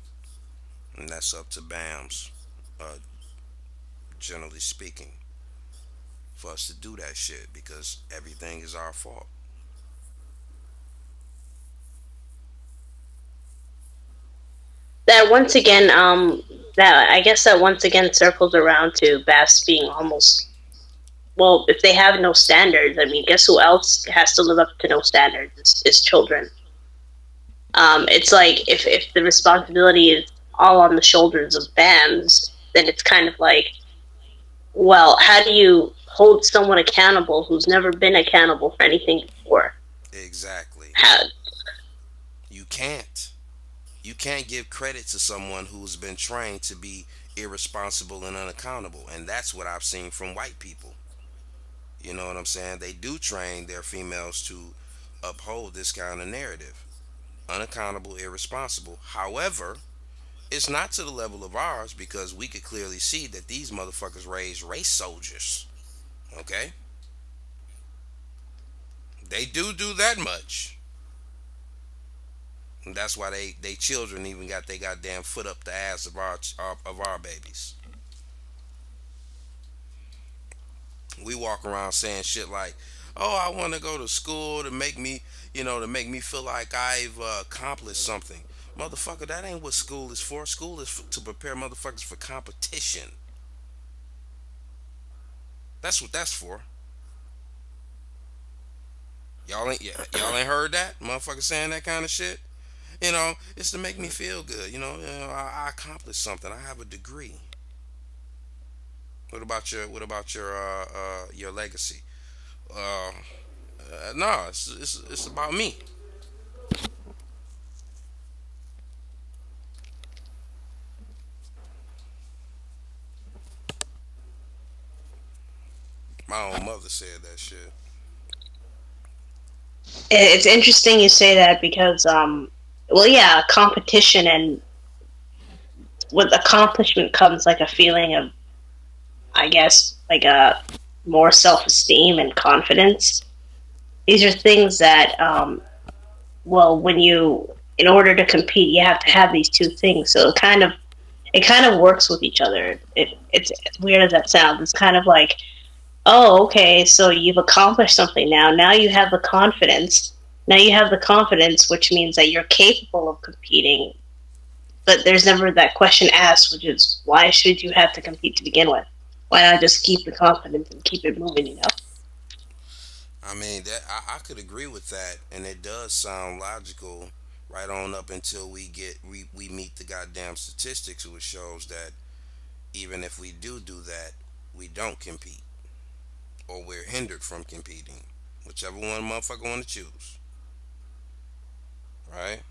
And that's up to BAMs, generally speaking. for us to do that shit because everything is our fault. That once again, that I guess that once again circles around to Bass being almost, well, if they have no standards, I mean, guess who else has to live up to no standards? Is children. It's like if the responsibility is all on the shoulders of BAMs, then it's kind of like, well, how do you hold someone accountable who's never been accountable for anything before? Exactly. How? You can't. You can't give credit to someone who's been trained to be irresponsible and unaccountable. And that's what I've seen from white people. You know what I'm saying? They do train their females to uphold this kind of narrative. Unaccountable, irresponsible. However, it's not to the level of ours because we could clearly see that these motherfuckers raised race soldiers. Okay? They do that much. And that's why they children even got their goddamn foot up the ass of our babies. We walk around saying shit like, "Oh, I want to go to school to make me, to make me feel like I've accomplished something." Motherfucker, that ain't what school is for. School is to prepare motherfuckers for competition. That's what that's for. Y'all ain't heard that motherfucker saying that kind of shit. It's to make me feel good. I accomplished something. I have a degree. What about your legacy? No, it's about me. My own mother said that shit. It's interesting you say that because, well, yeah, competition, and with accomplishment comes like a feeling of, I guess, like a more self-esteem and confidence. These are things that, well, in order to compete, you have to have these two things. So it kind of works with each other. It's weird as that sounds. It's kind of like, oh, okay, so you've accomplished something now. Now you have the confidence. Now you have the confidence, which means that you're capable of competing. But there's never that question asked, which is, why should you have to compete to begin with? Why not just keep the confidence and keep it moving, I mean, that I could agree with that, and it does sound logical right on up until we meet the goddamn statistics, which shows that even if we do that, we don't compete. Or we're hindered from competing. Whichever one motherfucker want to choose. Right?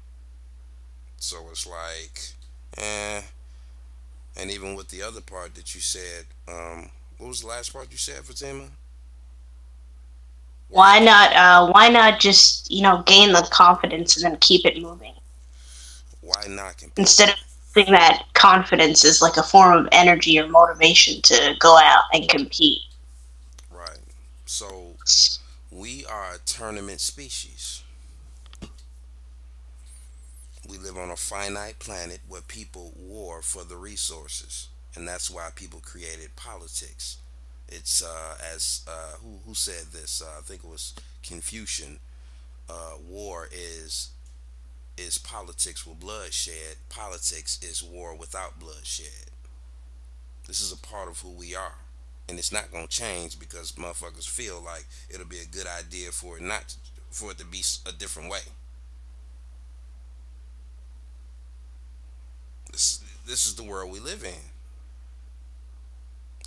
So it's like, and even with the other part that you said, what was the last part you said, Fatima? Why not just, gain the confidence and then keep it moving? Why not compete? Instead of thinking that confidence is like a form of energy or motivation to go out and compete. Right. So we are a tournament species. We live on a finite planet where people war for the resources, and that's why people created politics. It's who said this? I think it was Confucian. War is politics with bloodshed. Politics is war without bloodshed. This is a part of who we are, and it's not gonna change because motherfuckers feel like it'll be a good idea for it to be a different way. This is the world we live in.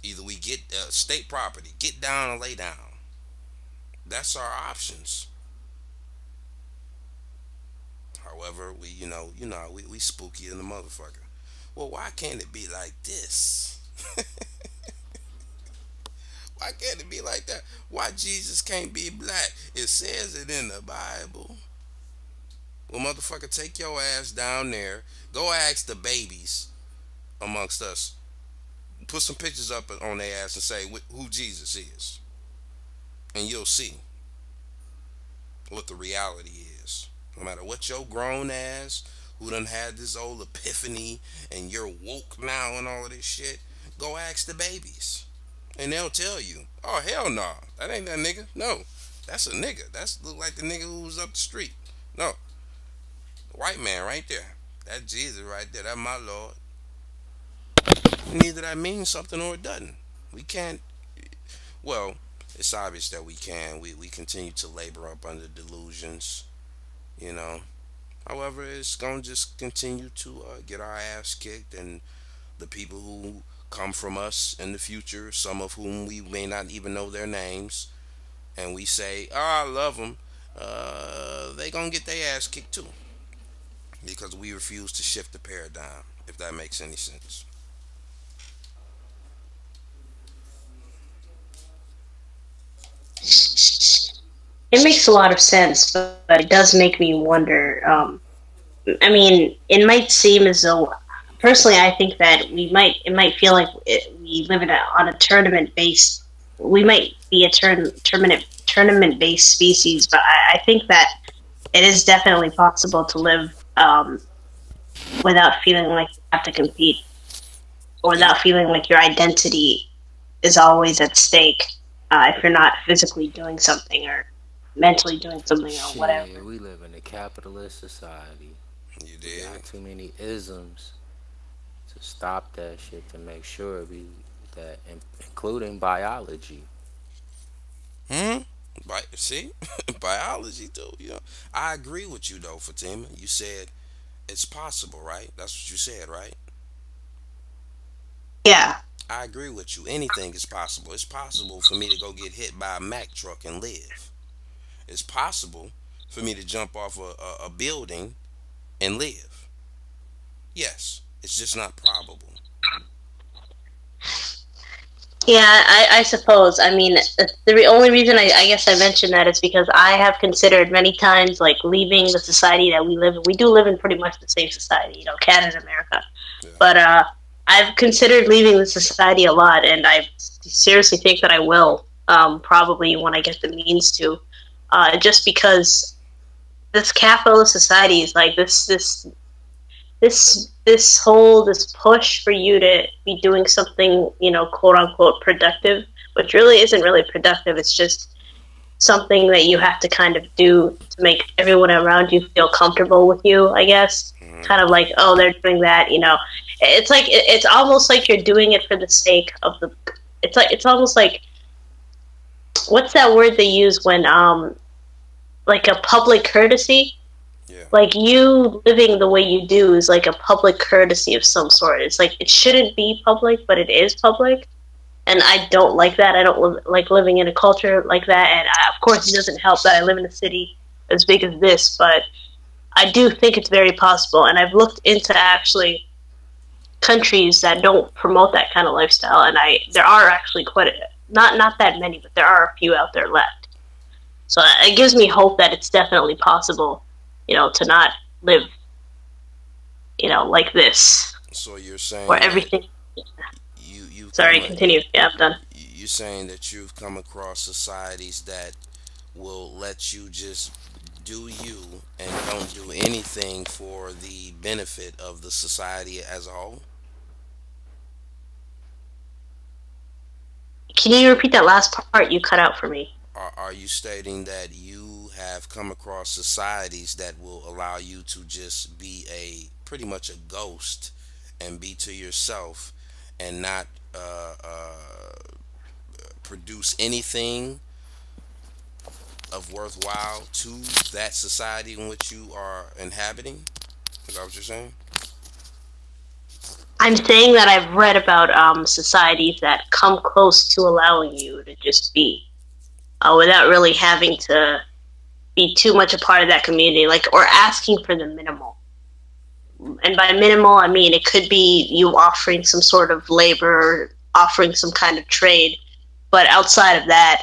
Either we get state property, get down or lay down. That's our options. However, we spooky in the motherfucker. Well, why can't it be like this? Why can't it be like that? Why Jesus can't be black? It says it in the Bible. Well, motherfucker, take your ass down there. Go ask the babies amongst us. Put some pictures up on their ass and say who Jesus is. And you'll see what the reality is. No matter what your grown ass, who done had this old epiphany and you're woke now and all of this shit, go ask the babies. And they'll tell you, "Oh hell no, that ain't that nigga. No, that's a nigga. That's look like the nigga who was up the street. No, the white man right there. That's Jesus right there. That's my Lord." And either that means something or it doesn't. We can't. Well, it's obvious that we can. We continue to labor up under delusions, you know. However, it's gonna just continue to get our ass kicked, and the people who come from us in the future, some of whom we may not even know their names, and we say, "Oh, I love them," they gonna get their ass kicked too, because we refuse to shift the paradigm. If that makes any sense. It makes a lot of sense, but it does make me wonder. I mean, it might seem as though, personally, I think that it might feel like we live on a tournament-based. We might be a tournament-based species, but I think that it is definitely possible to live without feeling like you have to compete, or without feeling like your identity is always at stake if you're not physically doing something or mentally doing something or whatever. Yeah, we live in a capitalist society. You did. We got too many isms to stop that shit, to make sure that including biology. See, biology too. You know, I agree with you though, Fatima. You said it's possible, right? That's what you said, right? Yeah. I agree with you. Anything is possible. It's possible for me to go get hit by a Mack truck and live. It's possible for me to jump off a building and live. Yes, it's just not probable. Yeah, I suppose. I mean, the only reason I guess I mentioned that is because I have considered many times, like, leaving the society that we live in. We do live in pretty much the same society, you know, Canada, America. Yeah. But I've considered leaving the society a lot, and I seriously think that I will, probably when I get the means to. Just because this capitalist society is like this push for you to be doing something, you know, quote unquote productive, which really isn't really productive. It's just something that you have to kind of do to make everyone around you feel comfortable with you, I guess. Kind of like, oh, they're doing that, you know. It's like it's almost like you're doing it for the sake of the. It's almost like, what's that word they use when like a public courtesy? Yeah. Like, you living the way you do is like a public courtesy of some sort. It's like, it shouldn't be public, but it is public. And I don't like that. I don't like living in a culture like that. And of course, it doesn't help that I live in a city as big as this, but I do think it's very possible. And I've looked into actually countries that don't promote that kind of lifestyle. And there are actually not that many, but there are a few out there left. So it gives me hope that it's definitely possible, you know, to not live, you know, like this. So you're saying where everything. Sorry, continue. Yeah, I'm done. You're saying that you've come across societies that will let you just do you and don't do anything for the benefit of the society as a whole? Can you repeat that last part? You cut out for me. Are you stating that you have come across societies that will allow you to just be pretty much a ghost and be to yourself and not produce anything of worthwhile to that society in which you are inhabiting? Is that what you're saying? I'm saying that I've read about societies that come close to allowing you to just be, without really having to be too much a part of that community, like, or asking for the minimal. And by minimal, I mean it could be you offering some sort of labor, offering some kind of trade. But outside of that,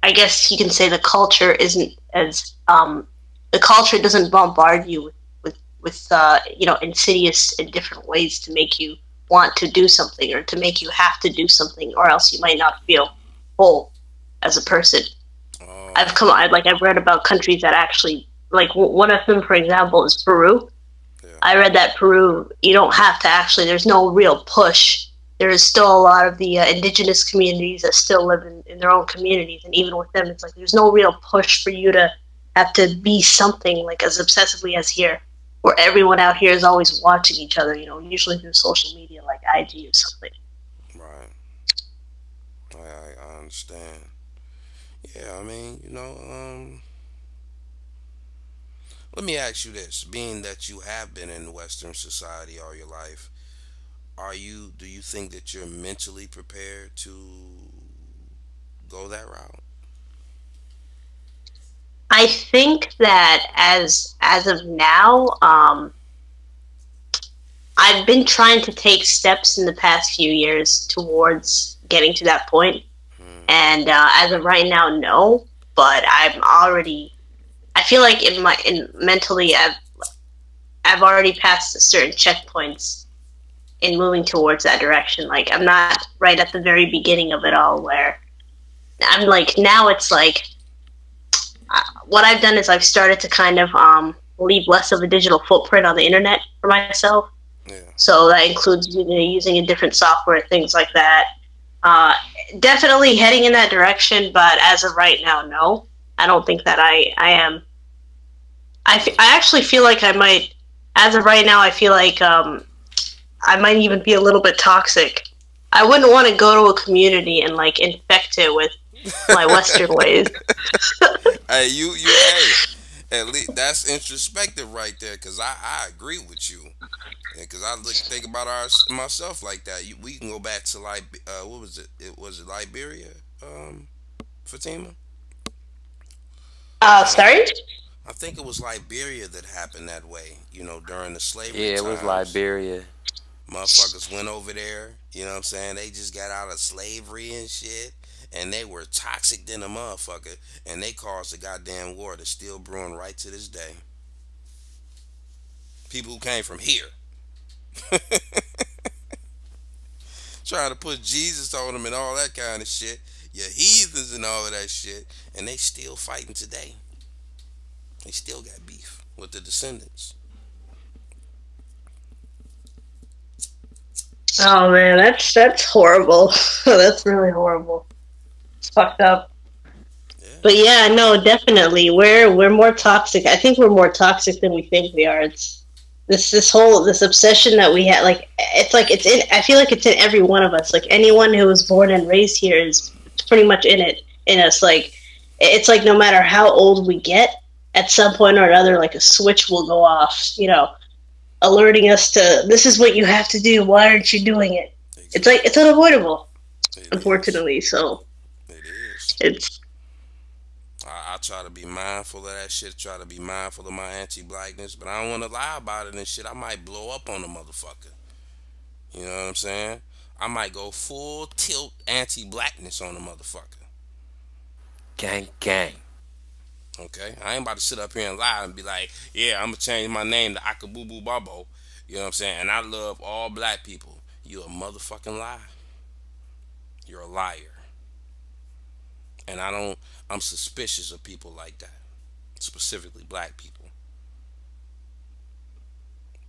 I guess you can say the culture isn't as the culture doesn't bombard you with you know, insidious and different ways to make you want to do something or to make you have to do something, or else you might not feel whole as a person. I've read about countries that actually, like, one of them, for example, is Peru. Yeah. I read that Peru, you don't have to actually, there's no real push there is still a lot of the indigenous communities that still live in their own communities, and even with them, it's like there's no real push for you to have to be something like as obsessively as here, where everyone out here is always watching each other, usually through social media like IG or something. Right. I understand. Yeah, I mean, let me ask you this: being that you have been in Western society all your life, do you think that you're mentally prepared to go that route? I think that as of now, I've been trying to take steps in the past few years towards getting to that point, and as of right now, no. But I feel like mentally, I've already passed certain checkpoints in moving towards that direction. Like, I'm not right at the very beginning of it all, where I'm like, now it's like, what I've done is I've started to kind of leave less of a digital footprint on the internet for myself. Yeah. So that includes using a different software, things like that. Definitely heading in that direction, but as of right now, no. I don't think that I am. I actually feel like I might, as of right now, I feel like I might even be a little bit toxic. I wouldn't want to go to a community and like infect it with my Western ways. Hey, hey, at least that's introspective right there, because I agree with you. Because I think about myself like that. We can go back to what was it? Was it Liberia, Fatima? Sorry? I think it was Liberia that happened that way. During the slavery Yeah, it was times. Liberia. Motherfuckers went over there. You know what I'm saying? They just got out of slavery and shit. And they were toxic than a motherfucker. And they caused the goddamn war that's still brewing right to this day. People who came from here. Trying to put Jesus on them and all that kind of shit. You heathens and all of that shit. And they still fighting today. They still got beef with the descendants. Oh man, that's horrible. That's really horrible. It's fucked up. Yeah. But yeah, no, definitely. We're more toxic. I think we're more toxic than we think we are. It's this obsession that we have, like I feel like it's in every one of us. Like anyone who was born and raised here is pretty much in us. Like it's like no matter how old we get, at some point or another, like a switch will go off, alerting us to, this is what you have to do. Why aren't you doing it? Exactly. It's like, it's unavoidable, unfortunately. So it is. It's. I try to be mindful of that shit. Try to be mindful of my anti-blackness, but I don't want to lie about it and shit. I might blow up on a motherfucker. You know what I'm saying? I might go full tilt anti-blackness on a motherfucker. Gang, gang. Okay? I ain't about to sit up here and lie and be like, yeah, I'm going to change my name to Akabubu Babo. You know what I'm saying? And I love all black people. You a motherfucking lie. You're a liar. And I'm suspicious of people like that. Specifically black people.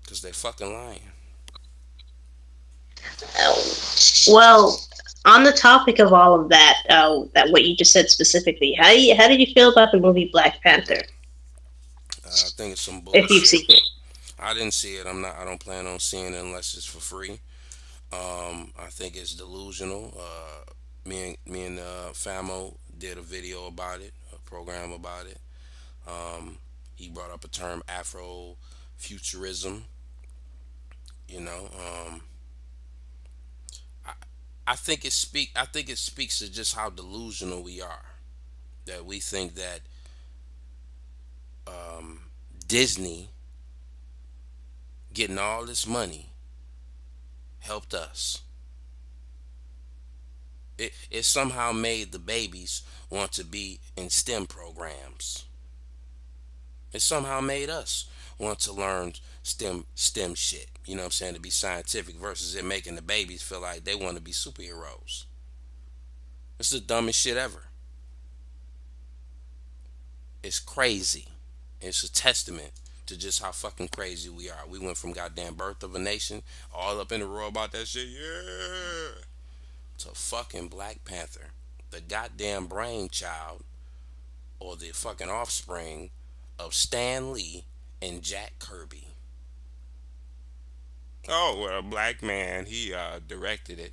Because they fucking lying. Well, on the topic of all of that, that what you just said specifically, how did you feel about the movie Black Panther? I think it's some bullshit. If you've seen it, I didn't see it. I don't plan on seeing it unless it's for free. I think it's delusional. Me and Famo did a video about it, a program about it. He brought up a term, Afrofuturism. I think it speaks to just how delusional we are. That we think that Disney getting all this money helped us. It somehow made the babies want to be in STEM programs. It somehow made us want to learn STEM shit. You know what I'm saying? To be scientific versus it making the babies feel like they want to be superheroes. It's the dumbest shit ever. It's crazy. It's a testament to just how fucking crazy we are. We went from goddamn Birth of a Nation all up in the row about that shit, yeah, to fucking Black Panther, the goddamn brainchild or the fucking offspring of Stan Lee and Jack Kirby. Oh, well, a black man, he directed it.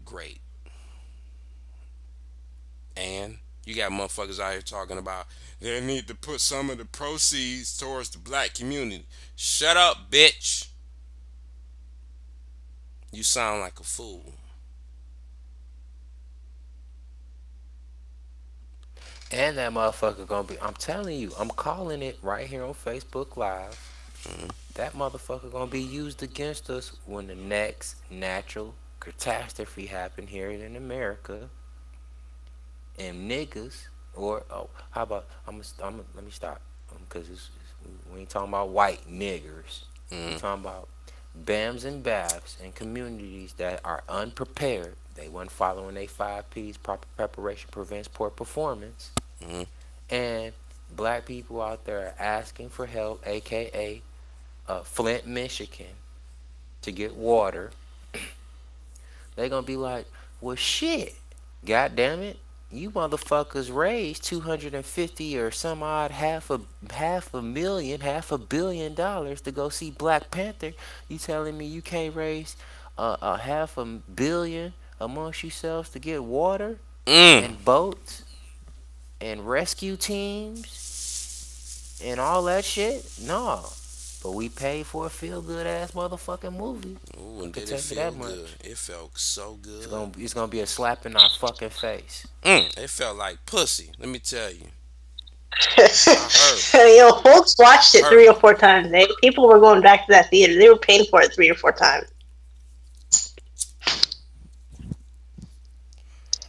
Great. And you got motherfuckers out here talking about they need to put some of the proceeds towards the black community. Shut up, bitch. You sound like a fool. And that motherfucker gonna be, I'm telling you, I'm calling it right here on Facebook Live. That motherfucker gonna be used against us when the next natural catastrophe happen here in America. And niggas, or how about let me stop, because we ain't talking about white niggers. We talking about BAMs and BAFs and communities that are unprepared. They wasn't following their 5 P's. Proper preparation prevents poor performance. And black people out there are asking for help, aka Flint, Michigan, to get water. They gonna be like, well, shit, god damn it, you motherfuckers raised 250 or some odd half a billion dollars to go see Black Panther. You telling me you can't raise a $500 million amongst yourselves to get water and boats and rescue teams and all that shit? No. But we paid for a feel-good ass motherfucking movie. Ooh, and did it feel good? It felt so good. It's gonna be a slap in our fucking face. It felt like pussy. Let me tell you. Yo, folks watched it 3 or 4 times. People were going back to that theater. They were paying for it 3 or 4 times.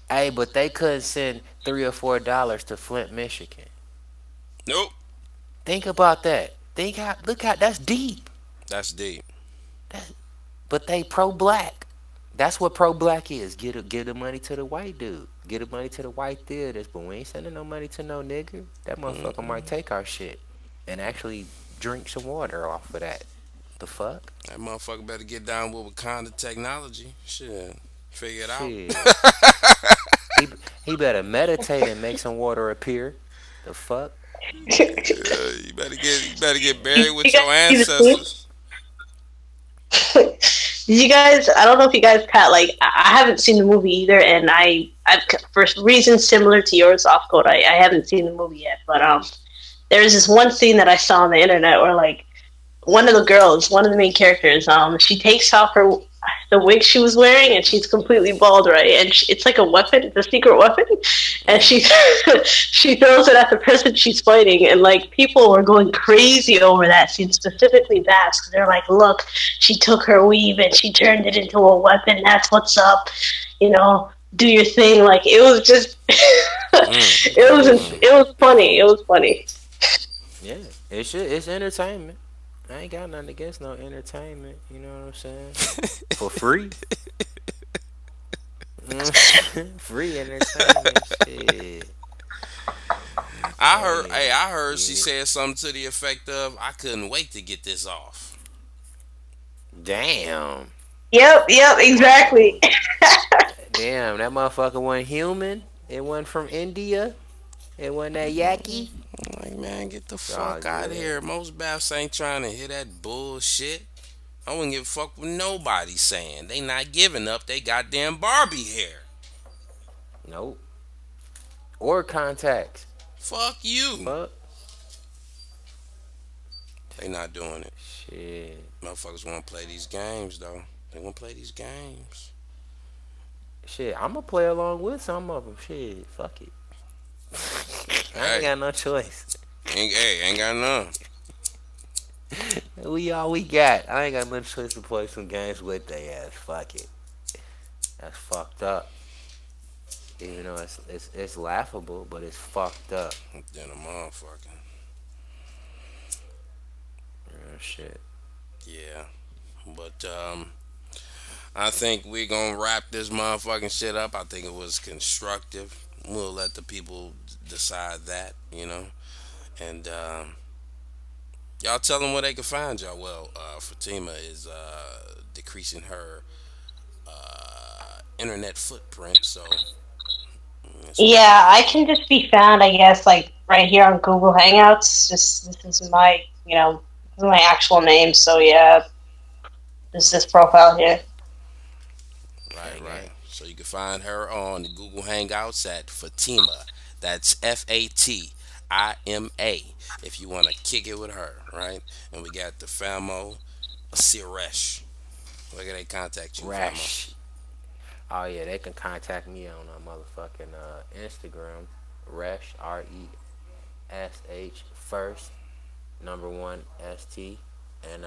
Hey, but they couldn't send $3 or $4 to Flint, Michigan. Nope. Think about that. Look how that's deep. That's deep. But they pro-black. That's what pro-black is. Give the money to the white dude. Give the money to the white theaters. But we ain't sending no money to no nigger. That motherfucker might take our shit and actually drink some water off of that. The fuck? That motherfucker better get down with Wakanda technology. Shit. Figure it out. He better meditate and make some water appear. The fuck? You better get buried with your ancestors. Did you guys? I don't know if you guys caught. Like, I haven't seen the movie either, and I for reasons similar to yours, off code. I haven't seen the movie yet, but there's this one scene that I saw on the internet where like one of the girls, one of the main characters, she takes off the wig she was wearing, and she's completely bald, right? And it's like a weapon, it's a secret weapon, and she throws it at the person she's fighting, and like people were going crazy over that scene, specifically that, because they're like, look, she took her weave and she turned it into a weapon. That's what's up, you know. Do your thing. Like, it was just, it was funny. It was funny. Yeah, it's entertainment. I ain't got nothing against no entertainment, you know what I'm saying? For free. Free entertainment shit. I heard she said something to the effect of, I couldn't wait to get this off. Damn. Yep, exactly. Damn, that motherfucker wasn't human. It wasn't from India. It wasn't that yaki. Like, man, get the fuck out of here. Most BAFs ain't trying to hear that bullshit. I wouldn't give a fuck with nobody saying they not giving up they goddamn Barbie hair. Nope. Or contacts. Fuck you. Fuck. They not doing it. Shit. Motherfuckers want to play these games, though. They want to play these games. Shit, I'm going to play along with some of them. Shit, fuck it. I ain't got no choice. Ain't got none. We all we got. I ain't got no choice to play some games with they ass. Fuck it. That's fucked up. You know, it's laughable, but it's fucked up. Then a motherfucker. Oh, shit. Yeah. But I think we're gonna wrap this motherfucking shit up. I think it was constructive. We'll let the people decide that, you know. And Y'all tell them where they can find y'all. Well, Fatima is decreasing her internet footprint, so yeah, I can just be found, I guess, like right here on Google Hangouts. Just this is my, this is my actual name. So yeah, this profile here. Right. So you can find her on the Google Hangouts at Fatima. That's Fatima. If you want to kick it with her, right? And we got the Famo, Siresh. Where can they contact you, Resh. Oh yeah, they can contact me on motherfucking Instagram, Resh, RESH first, number 1 ST, and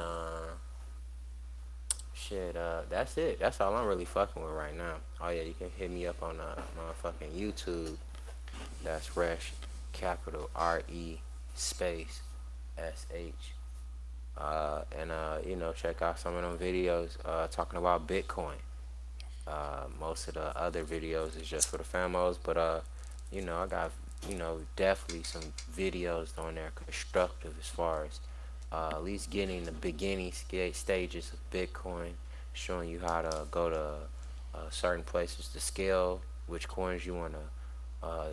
shit, that's it. That's all I'm really fucking with right now. Oh yeah, you can hit me up on motherfucking YouTube. That's Resh, capital RE space SH. And check out some of them videos talking about Bitcoin. Most of the other videos is just for the famos, but I got definitely some videos on there constructive as far as at least getting the beginning stages of Bitcoin, showing you how to go to certain places to scale which coins you want to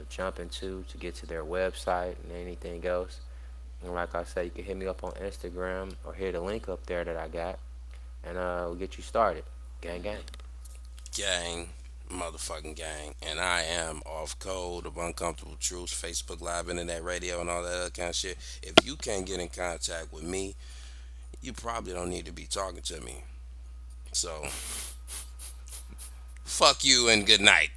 jump into to get to their website and anything else. And like I said, you can hit me up on Instagram or hit the link up there that I got, and we'll get you started. Gang, gang. Gang, motherfucking gang. And I am Off Code of Uncomfortable Truths, Facebook Live, Internet Radio, and all that other kind of shit. If you can't get in contact with me, you probably don't need to be talking to me. So, fuck you and good night.